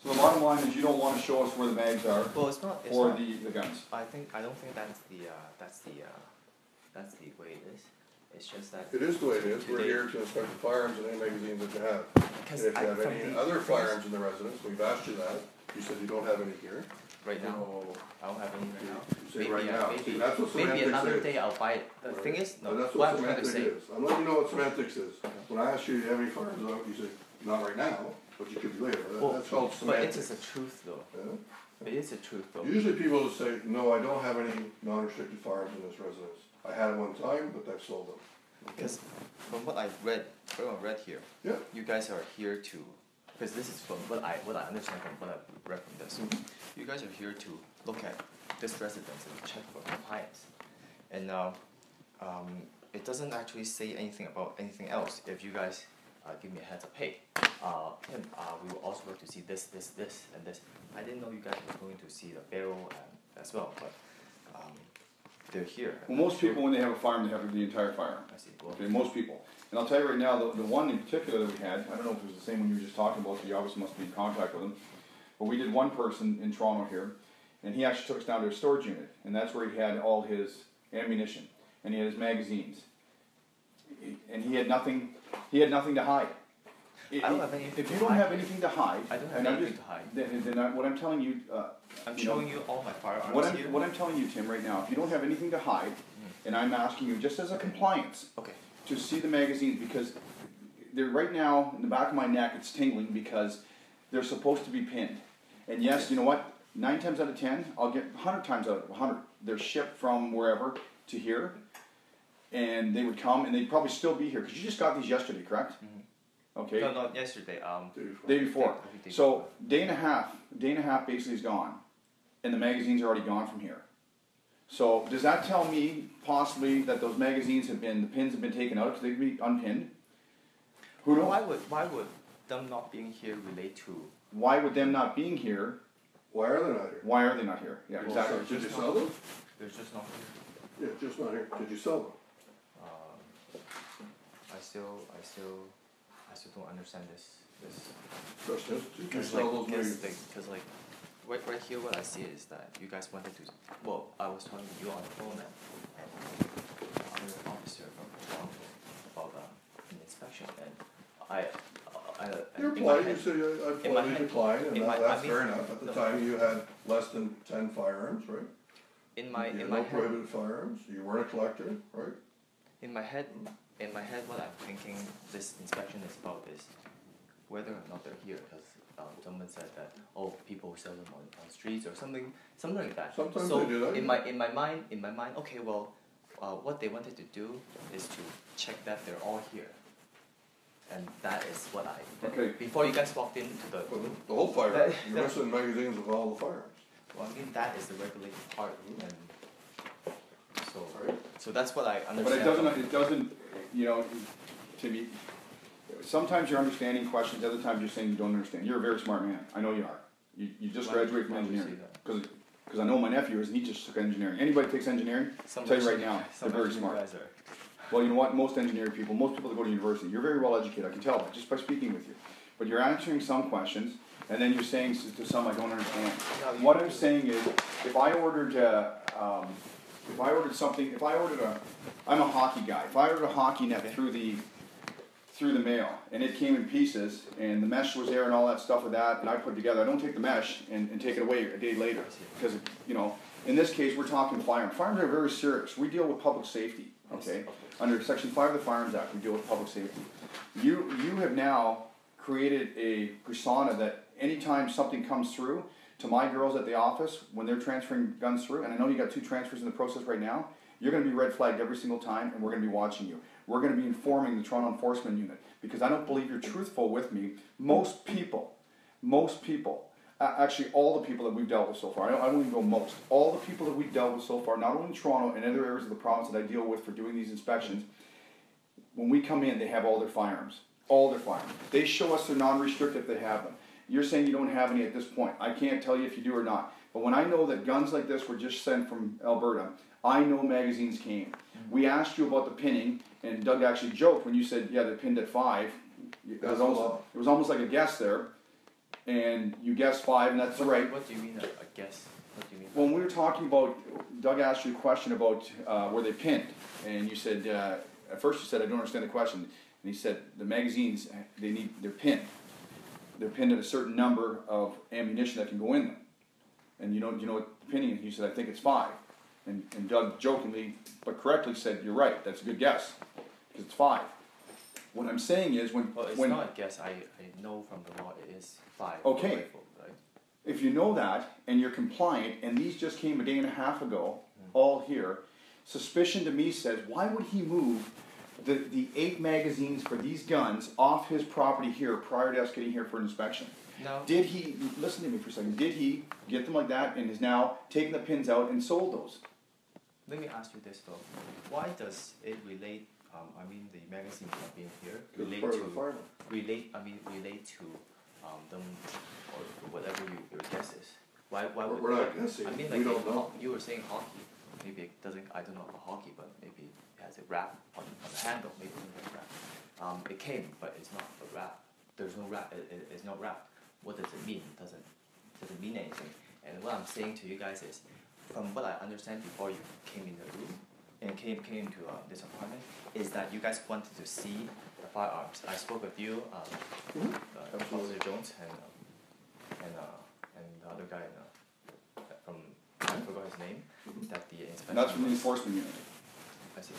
So the bottom line is you don't want to show us where the bags are Well, it's not. It's or not. the guns. I don't think that's the way it is. It's just that. It is the way it is. We're Today- here to inspect the firearms and any magazines that you have. Because And if you have from any the other things- firearms in the residence, we've asked you that. You said you don't have any here. Right now, So, I don't have any right now. you say right now. See, that's what Maybe semantics another is. day I'll buy it. The thing is, no. But that's What what I'm trying to semantics say. is. I'm letting you know what semantics is. When I asked you, do you have any firearms out, you said, not right now, but you could be later. Well, That's called but semantics. it's just the truth, though. Yeah? It is the truth, though. Usually people will say, no, I don't have any non-restricted firearms in this residence. I had it one time, but I've sold them. Because from what I read here, Yeah. you guys are here to, because this is from what I understand from what I read from this. You guys are here to look at this residence and check for compliance, and it doesn't actually say anything about anything else. If you guys give me a heads up, hey, Tim, we will also go to see this, and this. I didn't know you guys were going to see the barrel as well, but they're here. Well, most people, when they have a firearm, they have the entire firearm. I see. Well, Okay, most people. And I'll tell you right now, the one in particular that we had, I don't know if it was the same one you were just talking about, so you obviously must be in contact with him. But we did one person in Toronto here, and he actually took us down to a storage unit, and that's where he had all his ammunition, and he had his magazines. And he had nothing to hide. I don't have anything If to you don't hide have here. anything to hide, I don't have and I'm anything just- to hide. Then what I'm telling you, I'm you know, showing you all my firearms here. what I'm telling you, Tim, right now, if you don't have anything to hide, and I'm asking you just as a compliance Okay. to see the magazines, because they're right now in the back of my neck, it's tingling because they're supposed to be pinned. And yes, you know what? 9 times out of 10, I'll get 100 times out of 100. They're shipped from wherever to here, and they would come, and they'd probably still be here because you just got these yesterday, correct? Okay. No, not yesterday. Day before. I think day So before. day and a half basically is gone, and the magazines are already gone from here. So does that tell me possibly that those magazines have been, the pins have been taken out because they could be unpinned? Who knows? Why would them not being here relate to? Why would them not being here? Why are they not here? Why are they not here? Yeah, Well, exactly. so did you sell them? There's just not here. Yeah, just not here. Did you sell them? I still don't understand this. Question is, did you Because sell those magazines? because like right here, what I see is that you guys wanted to. Well, I was talking to you on the phone and other officer from Toronto about an inspection, and You're in my polite, you head- say, I in my politely head- decline, and in my- that's I mean- fair enough. At the no. time, you had less than 10 firearms, right? in my You had in no my head. prohibited firearms, you weren't a collector, right? In my head, what I'm thinking this inspection is about is whether or not they're here. Because someone said that people sell them on streets or something like that. Sometimes so they do that. in my mind, okay, well, what they wanted to do is to check that they're all here, and that is what I. Okay. Before you guys walked into the. Well, the whole firearms, you're missing magazines of all the firearms. Well, I mean that is the regulated part, and so Right. so that's what I understand. But it doesn't, you know, Timmy, sometimes you're understanding questions, other times you're saying you don't understand. You're a very smart man. I know you are. You just Why- graduated from why would you engineering. say Because I know my nephew is, and he just took engineering. Anybody that takes engineering, I'll tell you right now, they're very smart. Well, you know what? Most people that go to university, you're very well educated. I can tell that just by speaking with you. But you're answering some questions, and then you're saying to some I don't understand. No, What I'm saying is, if I ordered something, I'm a hockey guy. If I ordered a hockey net through the mail, and it came in pieces, and the mesh was there and all that stuff with that, and I put it together, I don't take the mesh and take it away a day later. Because, you know, in this case, we're talking firearms. Firearms are very serious. We deal with public safety, okay? Under Section 5 of the Firearms Act, we deal with public safety. You have now created a persona that anytime something comes through, to my girls at the office, when they're transferring guns through, and I know you got 2 transfers in the process right now, you're going to be red flagged every single time, and we're going to be watching you. We're going to be informing the Toronto Enforcement Unit, because I don't believe you're truthful with me. Most people, actually all the people that we've dealt with so far, I don't even go most, all the people that we've dealt with so far, not only in Toronto and other areas of the province that I deal with for doing these inspections, when we come in, they have all their firearms. All their firearms. They show us they're non-restricted if they have them. You're saying you don't have any at this point. I can't tell you if you do or not. But when I know that guns like this were just sent from Alberta, I know magazines came. We asked you about the pinning, and Doug actually joked when you said, yeah, they're pinned at 5. It was almost like a guess there. And you guessed 5, and that's right. What do you mean a guess? What do you mean? When we were talking about, Doug asked you a question about were they pinned, and you said, at first you said, I don't understand the question, and he said, the magazines, they're pinned. They're pinned at a certain number of ammunition that can go in them. And you know what the pinning is? You said, I think it's 5. And Doug jokingly, but correctly said, you're right, that's a good guess, because it's 5. What I'm saying is Well, it's not a guess. I know from the law it is 5. Okay. Rifle, right? If you know that, and you're compliant, and these just came a day and a half ago, all here, suspicion to me says, why would he move the 8 magazines for these guns off his property here prior to us getting here for an inspection? No. Did he, listen to me for a second, did he get them like that and is now taking the pins out and sold those? Let me ask you this though. Why does it relate, the magazines not being here, relate Part of the to, firearm. relate to them, or whatever your guess is? Why would We're not guessing. I mean, We like don't know. you were saying hockey. Maybe it doesn't, I don't know about hockey, but maybe it has a wrap on the handle, maybe it has a wrap. It came, but it's not a wrap. There's no wrap, it's not wrapped. What does it mean? It doesn't mean anything. And what I'm saying to you guys is, from what I understand before you came in the room and came into this apartment, is that you guys wanted to see the firearms. I spoke with you, Absolutely. Officer Jones, and the other guy from I forgot his name. That the inspection. That's from the enforcement unit. I see.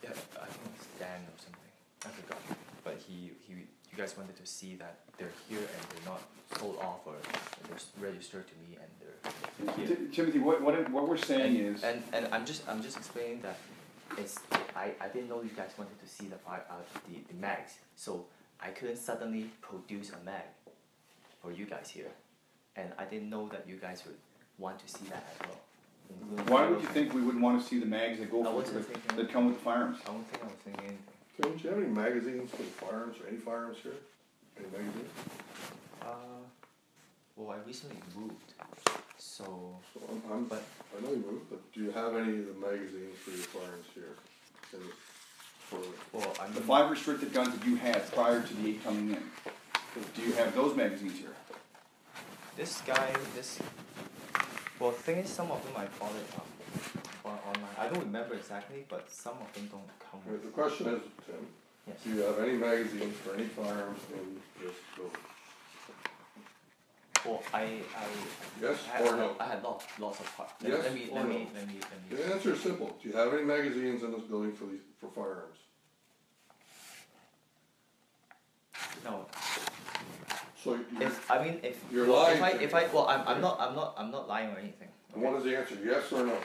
Yeah, I think it's Dan or something. I forgot. But you guys wanted to see that they're here and they're not sold off or they're registered to me and they're here. Timothy, what we're saying is. And I'm just explaining that it's I didn't know you guys wanted to see the mags, so I couldn't suddenly produce a mag for you guys here, and I didn't know that you guys would want to see that as well. Why would you think we wouldn't want to see the mags that go I for wasn't thinking. that come with the firearms? I don't think I was thinking anything. Tim, do you have any magazines for the firearms or any firearms here? Any magazines? Well, I recently moved, so. So But I know you moved, but do you have any of the magazines for your firearms here? well, I'm The 5 restricted guns that you had prior to the 8 coming in, do you have those magazines here? this guy. Well, the thing is, some of them I bought it online. I don't remember exactly, but some of them don't come with. The question is, Tim, Yes. do you have any magazines for any firearms in this building? Well, Yes I or no? I had lots of parts. Yes Let me. or no? The answer is simple. Do you have any magazines in this building for firearms? No. So If You're well, lying. if I well I'm not lying or anything. And what is the answer? Yes or no?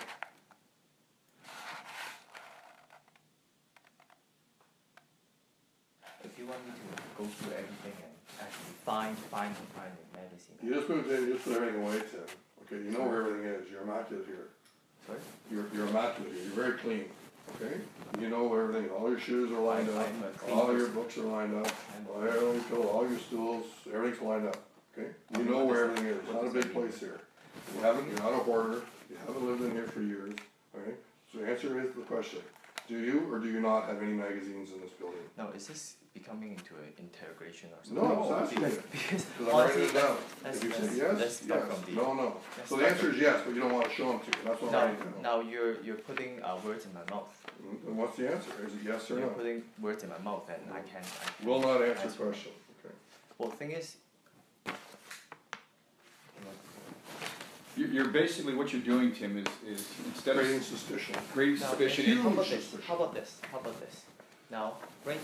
If you want me to go through everything and actually find the magazine. You just moved in, you just put everything away, Tim. Okay, you know where everything is. You're immaculate here. Sorry? You're immaculate here. You're very clean. Okay? You know where everything is. All your shoes are lined up. I'm a clean All your person. books are lined up. I'm- All your stools, everything's lined up. Okay? You know where everything is. It's not a big place here. You're not a hoarder. You haven't lived in here for years. Okay? So the answer is the question. Do you or do you not have any magazines in this building? No, is this becoming into an interrogation or something? No, I'm just asking you. Because Because I'm writing honestly, it down. let's If you say let's yes, start yes. from the. No, no. let's So the start answer from- is yes, but you don't want to show them to you. That's what I'm writing down. Now you're putting words in my mouth. And what's the answer? Is it yes or You're no? putting words in my mouth, and I can't. Will not answer the question. Okay. Well, the thing is, You're basically what you're doing, Tim, is instead Creating of suspicion. creating now, suspicion. how in- about this? How about this? How about this? Now, right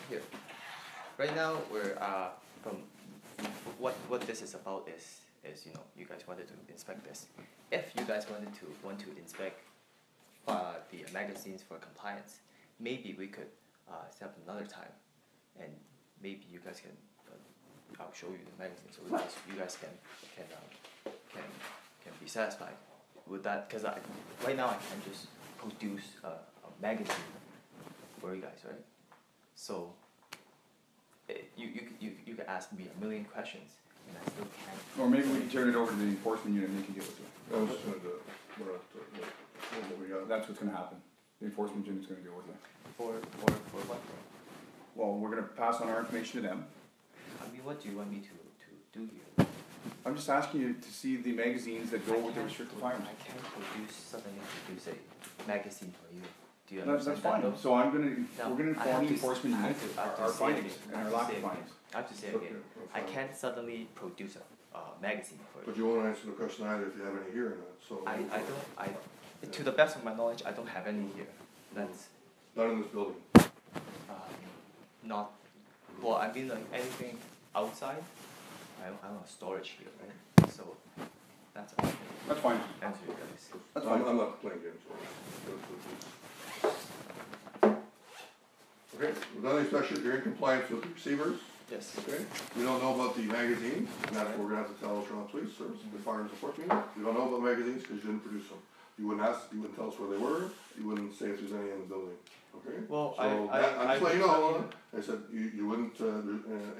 here, right now we're from what this is about is you guys wanted to inspect this. If you guys want to inspect the magazines for compliance, maybe we could set up another time, and maybe you guys can. I'll show you the magazines so you guys can be satisfied with that, because right now I can just produce a magazine for you guys, right? So you can ask me a million questions and I still can't. Or maybe we can turn it over to the enforcement unit and they can deal with it. I was just gonna do it. We're not, what we got. That's what's gonna happen. The enforcement unit's gonna deal with it. For what? Well, we're gonna pass on our information to them. I mean, what do you want me to do here? I'm just asking you to see the magazines that go with the restricted firearms. I can't suddenly produce a magazine for you. Do you That's understand fine. that though? So we're gonna No, inform the I have to- enforcement I unit have to- I have to our say it findings again. and I our have to lack say of it again. findings. I have to say it Okay, again. that's I fine. can't suddenly produce a magazine for But you. you won't answer the question either if you have any here or not, so. To the best of my knowledge, I don't have any here. That's Not in this building. not. Well, I mean, like anything outside, I don't have storage here, right? So that's all I can That's fine. answer you guys. That's I'm fine. not playing games. Okay, we've done the inspection, you're in compliance with the receivers, Yes. okay? We don't know about the magazines, and that's what we're gonna have to tell Toronto Police Service, the firearms enforcement unit. We don't know about magazines because you didn't produce them. You wouldn't tell us where they were, you wouldn't say if there's any in the building, okay? Well, So I I'm just letting you I know, mean- I said you wouldn't,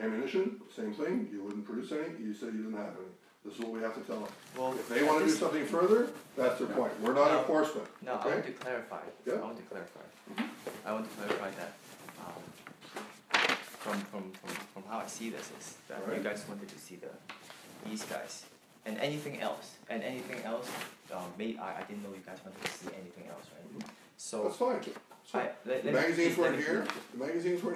ammunition, same thing, you wouldn't produce any, you said you didn't have any. This is what we have to tell them. Well, If they wanna do something further, that's their point, we're not No. enforcement, No, I okay? want to clarify. Yeah. I want to clarify. I want to clarify that from how I see this is that you Alright. guys wanted to see these guys and anything else I didn't know you guys wanted to see anything else, right? So That's fine. The magazines weren't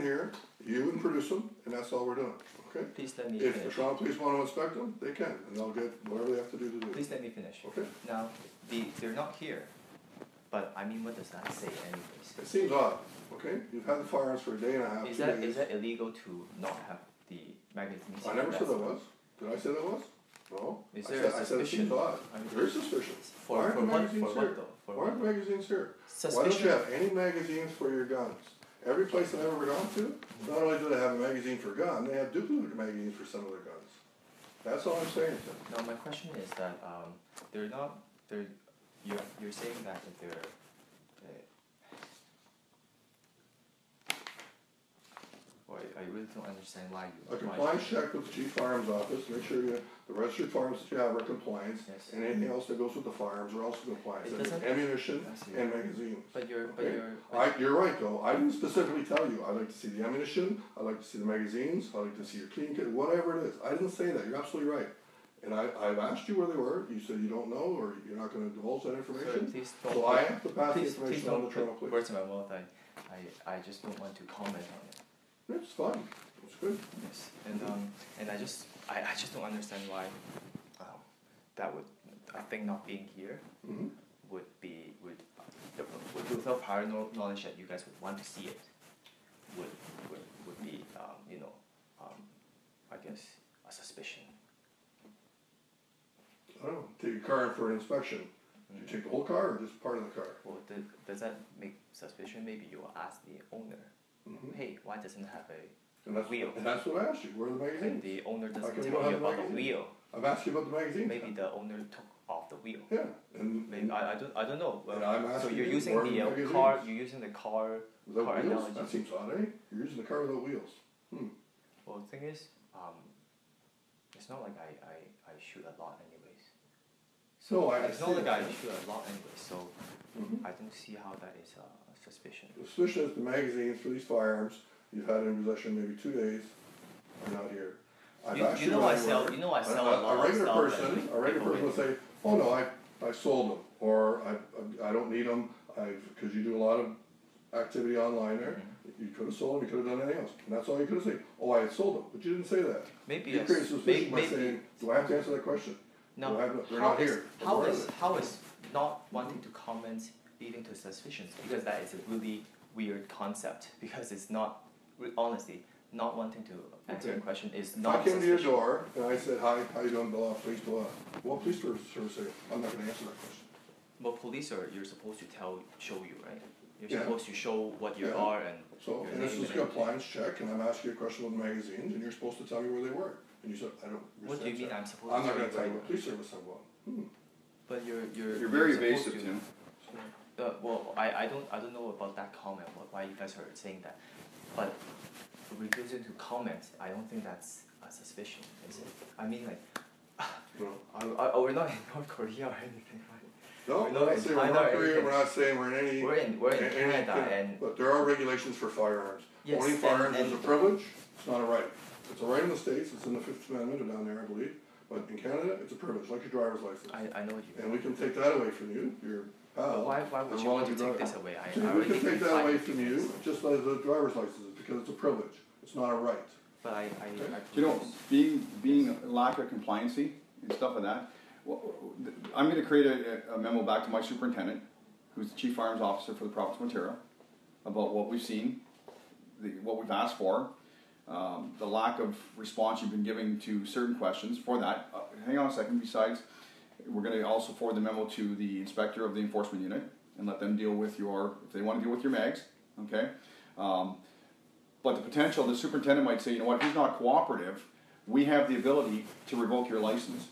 here, you would produce them, and that's all we're doing, okay? Please let me If the finish. Toronto Police want to inspect them, they can, and they'll get whatever they have to do to do it. Please let me finish. Okay. Now, they're not here, but I mean, what does that say anyways? It seems odd, okay? You've had the firearms for a day and a half, 2 days. Is that illegal to not have the magazines? I never said that was. Did I say that was? No. Is there a I said it suspicion? seems odd. I mean, There's suspicion. For Why aren't the what? magazines For here? what though? For Why aren't the magazines here? Why don't Suspicion. you have any magazines for your guns? Every place I've ever gone to, not only do they have a magazine for a gun, they have duplicate magazines for some of their guns. That's all I'm saying to them. Now my question is that they're not. You're saying that they're. Well, I really don't understand why you. A compliance check with the chief firearms office, make sure the registered firearms that you have are compliant, Yes. and anything else that goes with the firearms are also compliant. It That means doesn't- ammunition I see. and magazines. But you're. Okay. But You're right though, I didn't specifically tell you, I'd like to see the ammunition, I'd like to see the magazines, I'd like to see your clean kit, whatever it is, I didn't say that, you're absolutely right. And I've asked you where they were, you said you don't know, or you're not gonna divulge that Sir, information, please don't. so I have to pass the please information on don't to Toronto put Police. words in my mouth. I just don't want to comment on it. It's fine, it's good. Yes, and I just don't understand why that would, I think not being here Mm-hmm. would without prior knowledge that you guys would want to see it would be I guess a suspicion. I don't know, take your car in for an inspection, do you take the whole car or just part of the car? Well, does that make suspicion? Maybe you will ask the owner, Mhm. hey, why doesn't it have And a wheel? that's what I asked you, where are the And magazines? the owner How doesn't come you tell don't you have the about the magazine? wheel. I've asked you about the magazines. Maybe the owner took off the wheel. Yeah, and Maybe I don't know. And I'm So asking you're you, using where are the the magazines? car. You're using the car. without car wheels, analogy. that seems odd, eh? You're using the car without wheels. Well, the thing is, it's not like I shoot a lot anyways. No, I It's not like I understand. shoot a lot anyways. So Mhm. I don't see how that is a suspicion. The suspicion is the magazines for these firearms you've had in possession maybe 2 days are not here. I've asked You know where I they sell. were. You know I sell a lot A of regular stuff. person, and a regular people person would say, oh no, I sold them, or I don't need them, because you do a lot of activity online there. You could have sold them, you could have done anything else, and that's all you could have said. Oh, I had sold them, but you didn't say that. Maybe You yes. created suspicion by Maybe. saying, do I have to answer that question? No. They're not here. How Where are is they? how is not wanting to comment leading to suspicions? Because that is a really weird concept. Because it's not honestly not wanting to answer Okay. the question is If not I came to your suspicion. door and I said, hi, how you doing, blah, police, blah, what police service say, I'm not gonna answer that question. Well, police you're supposed to show you, right? You're Yeah. supposed to show what you Yeah. are and So, your and this name is a and everything. compliance check, and I'm asking you a question about the magazines, and you're supposed to tell me where they were. And you said, I don't. What do you mean I'm supposed I'm to not tell gonna tell you where what police service I'm going. But you're You're very supposed evasive, to- Tim. Well, I don't know about that comment. Why you guys are saying that, but refusing to comment, I don't think that's a suspicion, is it? I mean, like, No, we're not in North Korea or anything, right? no, We're we're not not in saying we're China North or Korea, anything. we're not saying we're in any. We're in any- Canada and But there are regulations for firearms. Yes, Owning firearms and- is a privilege, it's not a right. It's a right in the States, it's in the Fifth Amendment or down there, I believe, but in Canada, it's a privilege, like your driver's license. I know what you And mean. we can take that away from you, your pal. Why would as you long want as to you take drive. this away? I We already can take that complied away with from this. you, just like the driver's license, because it's a privilege, it's not a right. But I You know, being lack of compliancy and stuff like that, well, I'm going to create a memo back to my superintendent, who's the chief firearms officer for the province of Ontario, about what we've seen, what we've asked for, the lack of response you've been giving to certain questions for that. Hang on a second, besides, we're going to also forward the memo to the inspector of the enforcement unit and let them deal with if they want to deal with your mags, okay? But the potential, the superintendent might say, you know what, if he's not cooperative, we have the ability to revoke your license.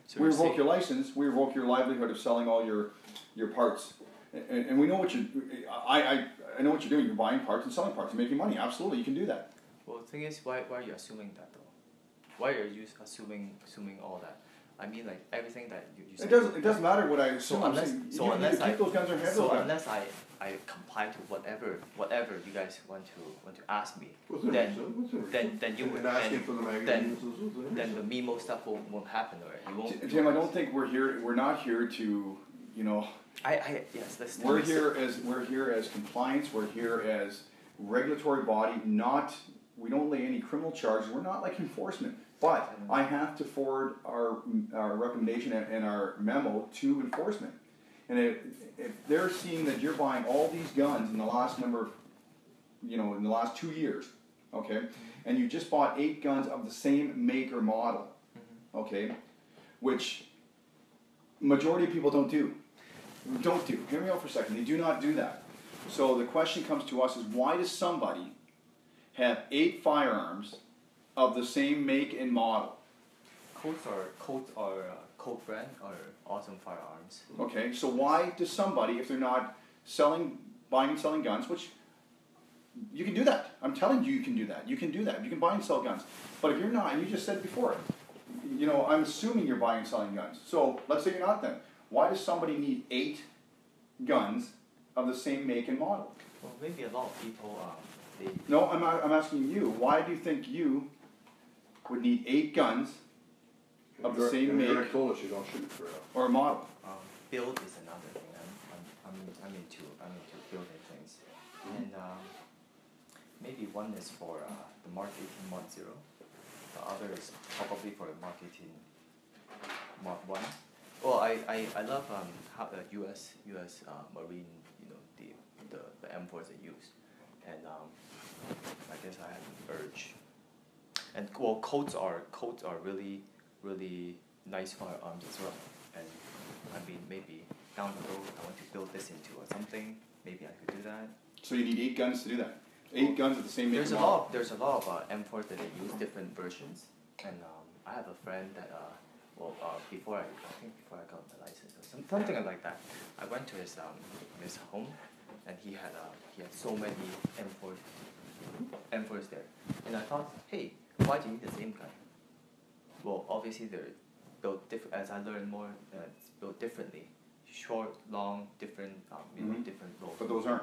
So We you're revoke saying- your license, we revoke your livelihood of selling all your parts. And we know what I know what you're doing, you're buying parts and selling parts, you're making money, absolutely, you can do that. Well, the thing is, why are you assuming that though? Why are you assuming all that? I mean, like everything that you say. It doesn't matter what I, so No, I'm unless- saying, so you unless keep those guns in your head. So unless I comply to whatever you guys want to ask me, Within then reason, within reason. then you would And asking for the magazines is within then reason. the memo stuff won't happen, alright? You won't. Tim, I don't think we're not here to you know, yes, let's do we're this. here as compliance. We're here as regulatory body. We don't lay any criminal charges. We're not like enforcement. But I have to forward our recommendation and our memo to enforcement. And if they're seeing that you're buying all these guns in the last in the last 2 years, okay, and you just bought 8 guns of the same make or model, okay, which majority of people don't do. Hear me out for a second. They do not do that. So the question comes to us is, why does somebody have 8 firearms of the same make and model? Colt brand are awesome firearms. Okay, so why does somebody, if they're not buying and selling guns, which you can do that. I'm telling you, you can do that. You can do that. You can buy and sell guns. But if you're not, and you just said before, I'm assuming you're buying and selling guns. So let's say you're not then. Why does somebody need 8 guns of the same make and model? Well, maybe a lot of people, No, I'm asking you. Why do you think you would need 8 guns of the same make Eric told us you don't shoot for or model? build is another thing. I'm into building things, and maybe one is for the Mark 18 Mark 0. The other is probably for the Mark 18 Mark 1. Well, I love how the U.S. Marine, the M4s they use, and I guess I have an urge. And well, Colts are really nice firearms as well. And I mean, maybe down the road I want to build this into something. Maybe I could do that. So you need 8 guns to do that. 8 guns of the same make and model. There's a lot of M4s that they use different versions, and I have a friend that before I got the license or something like that, I went to his home, and he had so many M4s there, and I thought, hey, why do you need the same gun? Well, obviously they're built different. As I learn more, it's built differently. Short, long, different, different roles. But those aren't.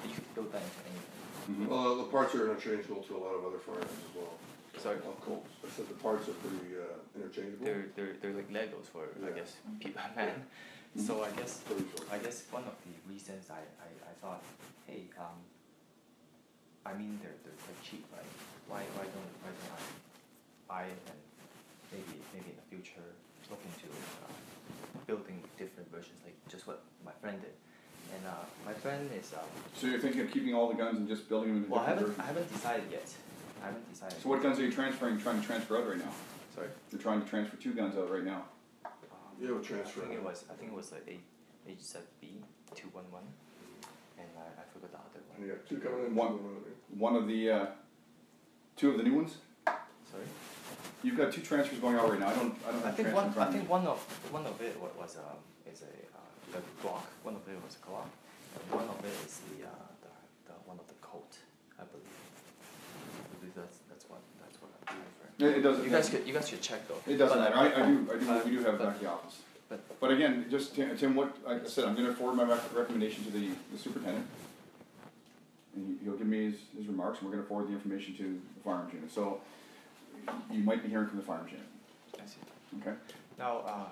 You could build that into anything. Well, the parts are interchangeable to a lot of other firearms as well. Sorry. Of course. I said the parts are pretty interchangeable. They're like Legos for I Yeah. guess people man. So I guess one of the reasons I thought, hey, I mean they're quite cheap, right? Why don't I buy it and maybe in the future look into building different versions, like just what my friend did. And my friend is So you're thinking of keeping all the guns and just building them in different versions? I haven't decided yet. So what guns are you trying to transfer out right now? Sorry? You're trying to transfer 2 guns out right now. You have a transfer. I think it was like HZB 211, and I forgot the other one. And you got 2 coming in. One of the 2 of the new ones. Sorry. You've got 2 transfers going out right now. I don't have I think transfer in front I of me. think one of it was is a Glock. One of it was a Glock, and one of it is the one of the Colt, I believe. I believe that's what I'm doing for. It doesn't. You guys should check though. It doesn't But, matter. We do have back the office. But again, just Tim, what I said, I'm going to forward my recommendation to the superintendent, and he'll give me his remarks, and we're going to forward the information to the firearms unit. So you might be hearing from the firearms unit. I see. Okay. Now,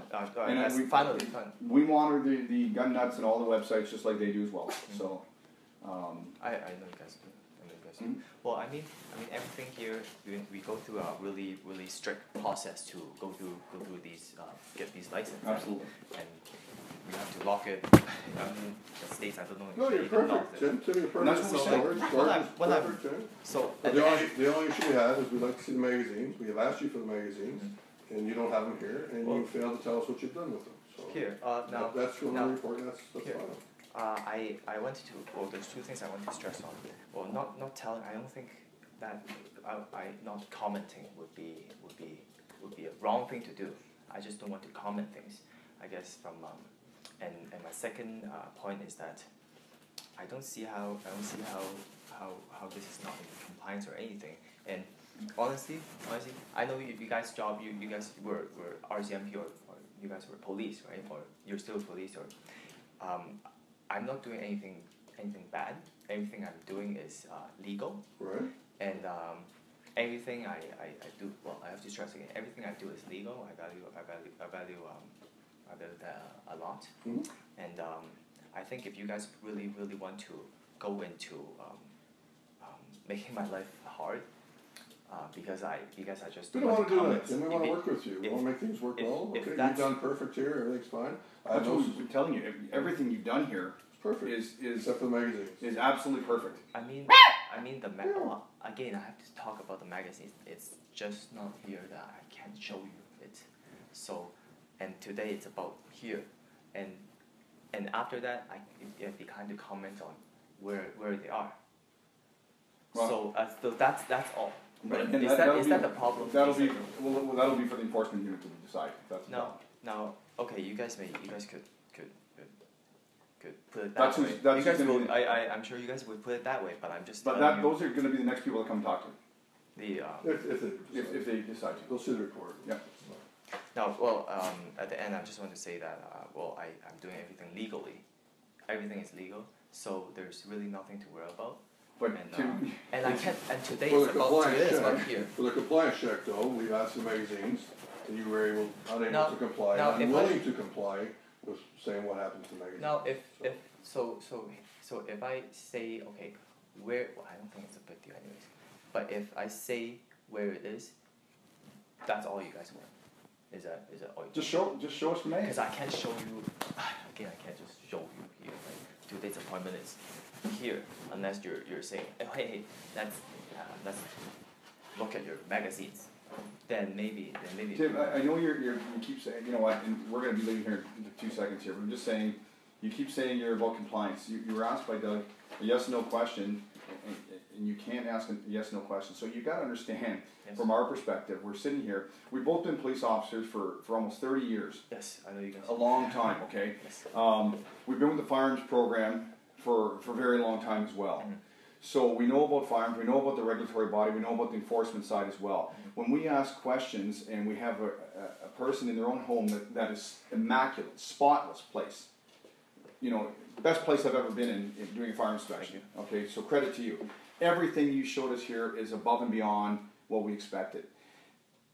And finally. We monitor the gun nuts and all the websites just like they do as well. So. I know you guys do. Mhm. Well, I mean everything here. We go through a really strict process to go through these get these licenses. Absolutely. And we have to lock it. I mean, the states I don't know. No, if you're they even lock perfect. it. Tim, you're That's perfect. what we said. When I'm- Perfect, Tim. So But at the the only, end, the only issue we have is we'd like to see the magazines. We have asked you for the magazines, and you don't have them here, and Well- you failed to tell us what you've done with them. So here now. that's from the now- report. That's here. fine. I wanted to. Well, there's 2 things I want to stress on. Well, not telling. I don't think that I not commenting would be a wrong thing to do. I just don't want to comment things. I guess from and my second point is that I don't see how this is not in compliance or anything. And honestly, I know you guys' job. You guys were RCMP or you guys were police, right? Or you're still police or. I'm not doing anything bad. Everything I'm doing is legal, Right. and everything I do. Well, I have to stress again. Everything I do is legal. I value about that a lot. Mhm. And I think if you guys really want to go into making my life hard, because I just We don't want to do that, comments. Tim. We want to If- work with you. We if- want to make things work if- well. if Okay, you've that's- done perfect here. Everything's fine. I That's know what it's we've been telling you. Everything you've done here perfect. is Except for the magazines. is absolutely perfect. I mean well, again, I have to talk about the magazines. It's just not here that I can show you it. So, and today it's about here, and after that I be kind to comment on where they are. Well, So that's all. But Right? again, Is that'll that be- the problem? That'll Is be that- well, that'll be for the enforcement unit to decide. That's the No, problem. now, okay, you guys could put it That's that who's- way. that's You guys who's gonna will, be- I'm sure you guys would put it that way, but I'm just But telling you those are going to be the next people that come talk to you, If they decide to. they'll see the report. Yeah. now, well, at the end, I just want to say that, I'm doing everything legally. Everything is legal, so there's really nothing to worry about. But And, Tim, and I can't, and today For is the about, compliance today is about check, here. for the compliance check though, we asked the magazines, and you were unable Now- to comply, now and if unwilling to comply with saying what happened to the magazines. Now, if So- if I say, okay, well, I don't think it's a big deal anyways, but if I say where it is, that's all you guys want. Is that all you just show us the names. Because I can't show you, again, I can't just show you here, like, today's appointment is here, unless you're saying, oh, hey, let's look at your magazines. Then maybe. Tim, I know you keep saying, you know what, and we're going to be leaving here in 2 seconds here, but I'm just saying, you keep saying you're about compliance. You were asked by Doug a yes or no question, and you can't ask a yes or no question. So you got to understand, Yes. from our perspective, we're sitting here, we've both been police officers for almost 30 years. Yes, I know you guys. A long time, okay? Yes. We've been with the firearms program for a very long time as well. Mhm. So we know about firearms, we know about the regulatory body, we know about the enforcement side as well. Mm-hmm. When we ask questions and we have a person in their own home that is immaculate, spotless place, you know, best place I've ever been in doing a fire inspection. Okay, so credit to you. Everything you showed us here is above and beyond what we expected.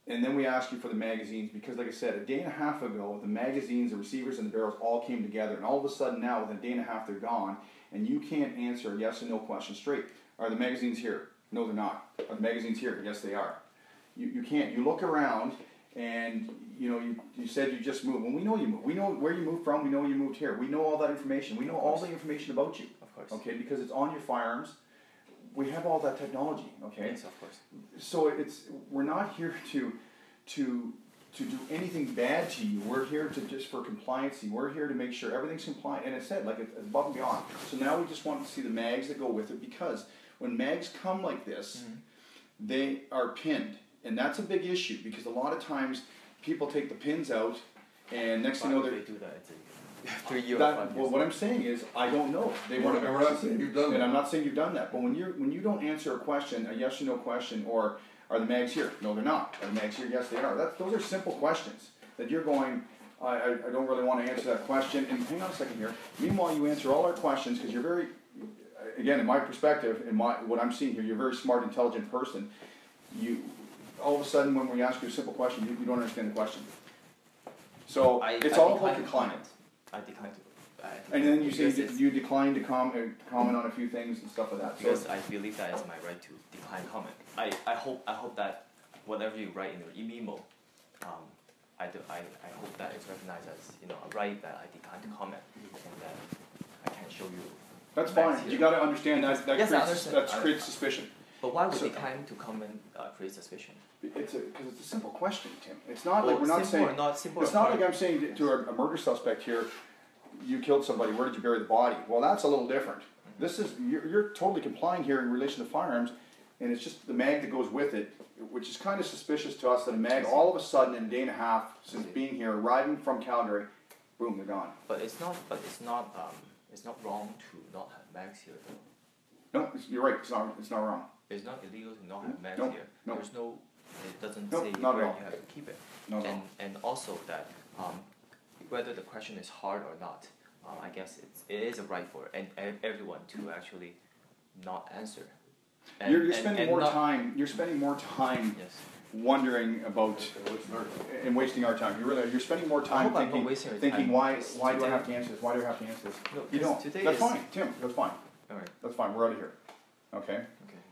And then we asked you for the magazines because, like I said, a day and a half ago, the magazines, the receivers, and the barrels all came together. And all of a sudden now, within a day and a half, they're gone. And you can't answer a yes or no question straight. Are the magazines here? No, they're not. Are the magazines here? Yes, they are. You can't. You look around and, you know, you said you just moved. Well, we know you moved. We know where you moved from. We know you moved here. We know all that information. We know all the information about you. Of course. Okay, because it's on your firearms. We have all that technology. Okay. Yes, of course. So we're not here to do anything bad to you. We're here to just for compliancy. We're here to make sure everything's compliant. And it's said like it's above and beyond. So now we just want to see the mags that go with it because when mags come like this, they are pinned, and that's a big issue because a lot of times people take the pins out, and next thing you know Why they're. would they do that? It's a 3 year or 5 years. Well, what I'm saying is I don't know. They want to. And we're not saying you've done And I'm that. not saying you've done that, but when you don't answer a question, a yes or no question, or are the mags here? No, they're not. Are the mags here? Yes, they are. Those are simple questions that you're going. I don't really want to answer that question. And hang on a second here. Meanwhile, you answer all our questions because you're very, again, in my perspective, what I'm seeing here, you're a very smart, intelligent person. You all of a sudden, when we ask you a simple question, you don't understand the question. So it's all about compliance. I decline to. And then you say because it's- you decline to comment on a few things and stuff like that. So Because I believe that is my right to decline comment. I hope that whatever you write in your memo, I hope that it's recognized as a right that I decline to comment and that I can't show you. that's facts fine. here. You got to understand that Yes, I creates understand. suspicion. But why would So- decline to comment create suspicion? Because it's a simple question, Tim. It's not Well, like we're not simple saying. or not simple. It's or not hard. like I'm saying to a murder suspect here, you killed somebody. Where did you bury the body? Well, that's a little different. This is you're totally complying here in relation to firearms, and it's just the mag that goes with it, which is kind of suspicious to us that a mag all of a sudden in a day and a half since being here, arriving from Calgary, boom, they're gone. But it's not wrong to not have mags here though. No, you're right. It's not wrong. It's not illegal to not have mags No, here. no. There's no. It doesn't No, say not at where all. you have to keep it. Not at all. And also that whether the question is hard or not, I guess it is a right for everyone to actually not answer. And, You're and- spending and more not- time. You're spending more time Yes. wondering about Okay, what's our- and wasting our time. You're spending more I time hope I'm not thinking, wasting your thinking time, why because do I today- have to answer this? Why do I have to answer this? No, You because don't. today That's is- fine, Tim. That's fine. All right. That's fine. We're out of here. Okay. Okay.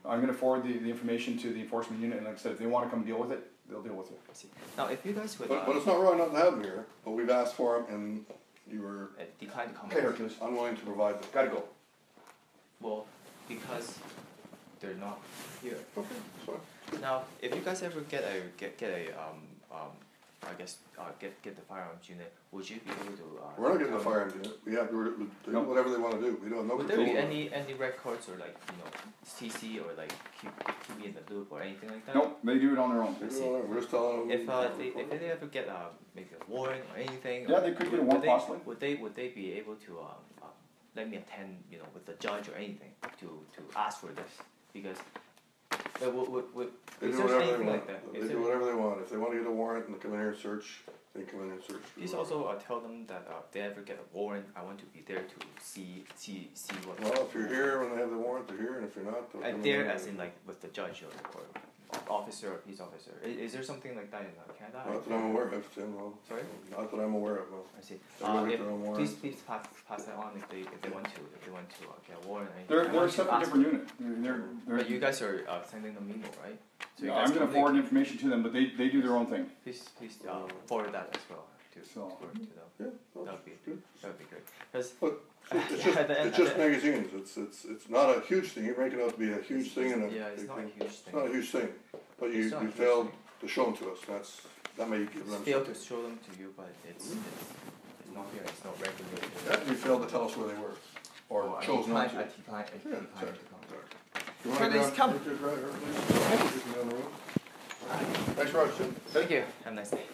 I'm going to forward the information to the enforcement unit, and like I said, if they want to come deal with it, they'll deal with it. I see. Now, if you guys would But it's not wrong not to have them here, but we've asked for them and you were decline to come, Okay, Hercules. unwilling to provide them. Gotta go. well, because they're not here. Okay, that's fine. Now, if you guys ever get a I guess get the firearms unit, would you be able to? We're not getting the tell firearms unit. We have, they do No. whatever they wanna do. We don't have no Would control. there be over it. any records or like CC or like keep me in the loop or anything like that? Nope, they do it on their own. We do all that. We're just telling them. If they ever get maybe a warrant or anything. Yeah, they could get a warrant possibly. Would they be able to let me attend with the judge or anything to ask for this because would They is do there whatever they anything want. like that? They Is do there- whatever they want. If they wanna get a warrant and come in here and search, they can come in here and search. Please also tell them that if they ever get a warrant, I want to be there to see what. Well, if you're here when they have the warrant, they're here, and if you're not, they'll come in There, here. as in like with the judge or officer or peace officer. Is there something like that in Canada? Not that I'm aware of, Tim, no. Sorry? Not that I'm aware of, no. I see. They go get their own warrant. Please pass that on if they want to get a warrant. Or anything. They're I a want to separate ask different them. unit. But you guys are sending them email, right? So you Yeah, guys I'm going to forward the information to them, but they do their own thing. Please forward that as well to So- to them. Yeah, no, That would be good. great. Because But it's just magazines, it's not a huge thing, you're making it out to be a huge thing and yeah, it's not a huge it's thing. not a huge thing, but It's you not a huge failed thing. to show them to us, that may give It's them. failed to show them to you, but it's not here. It's not regulated. Yeah, you failed to tell us where they were, or I chose not declined- to. I declined to Yeah, come. You wanna Please grab- come. take your driver, please? Thank you. Thanks, Roger. Thank you. Have a nice day.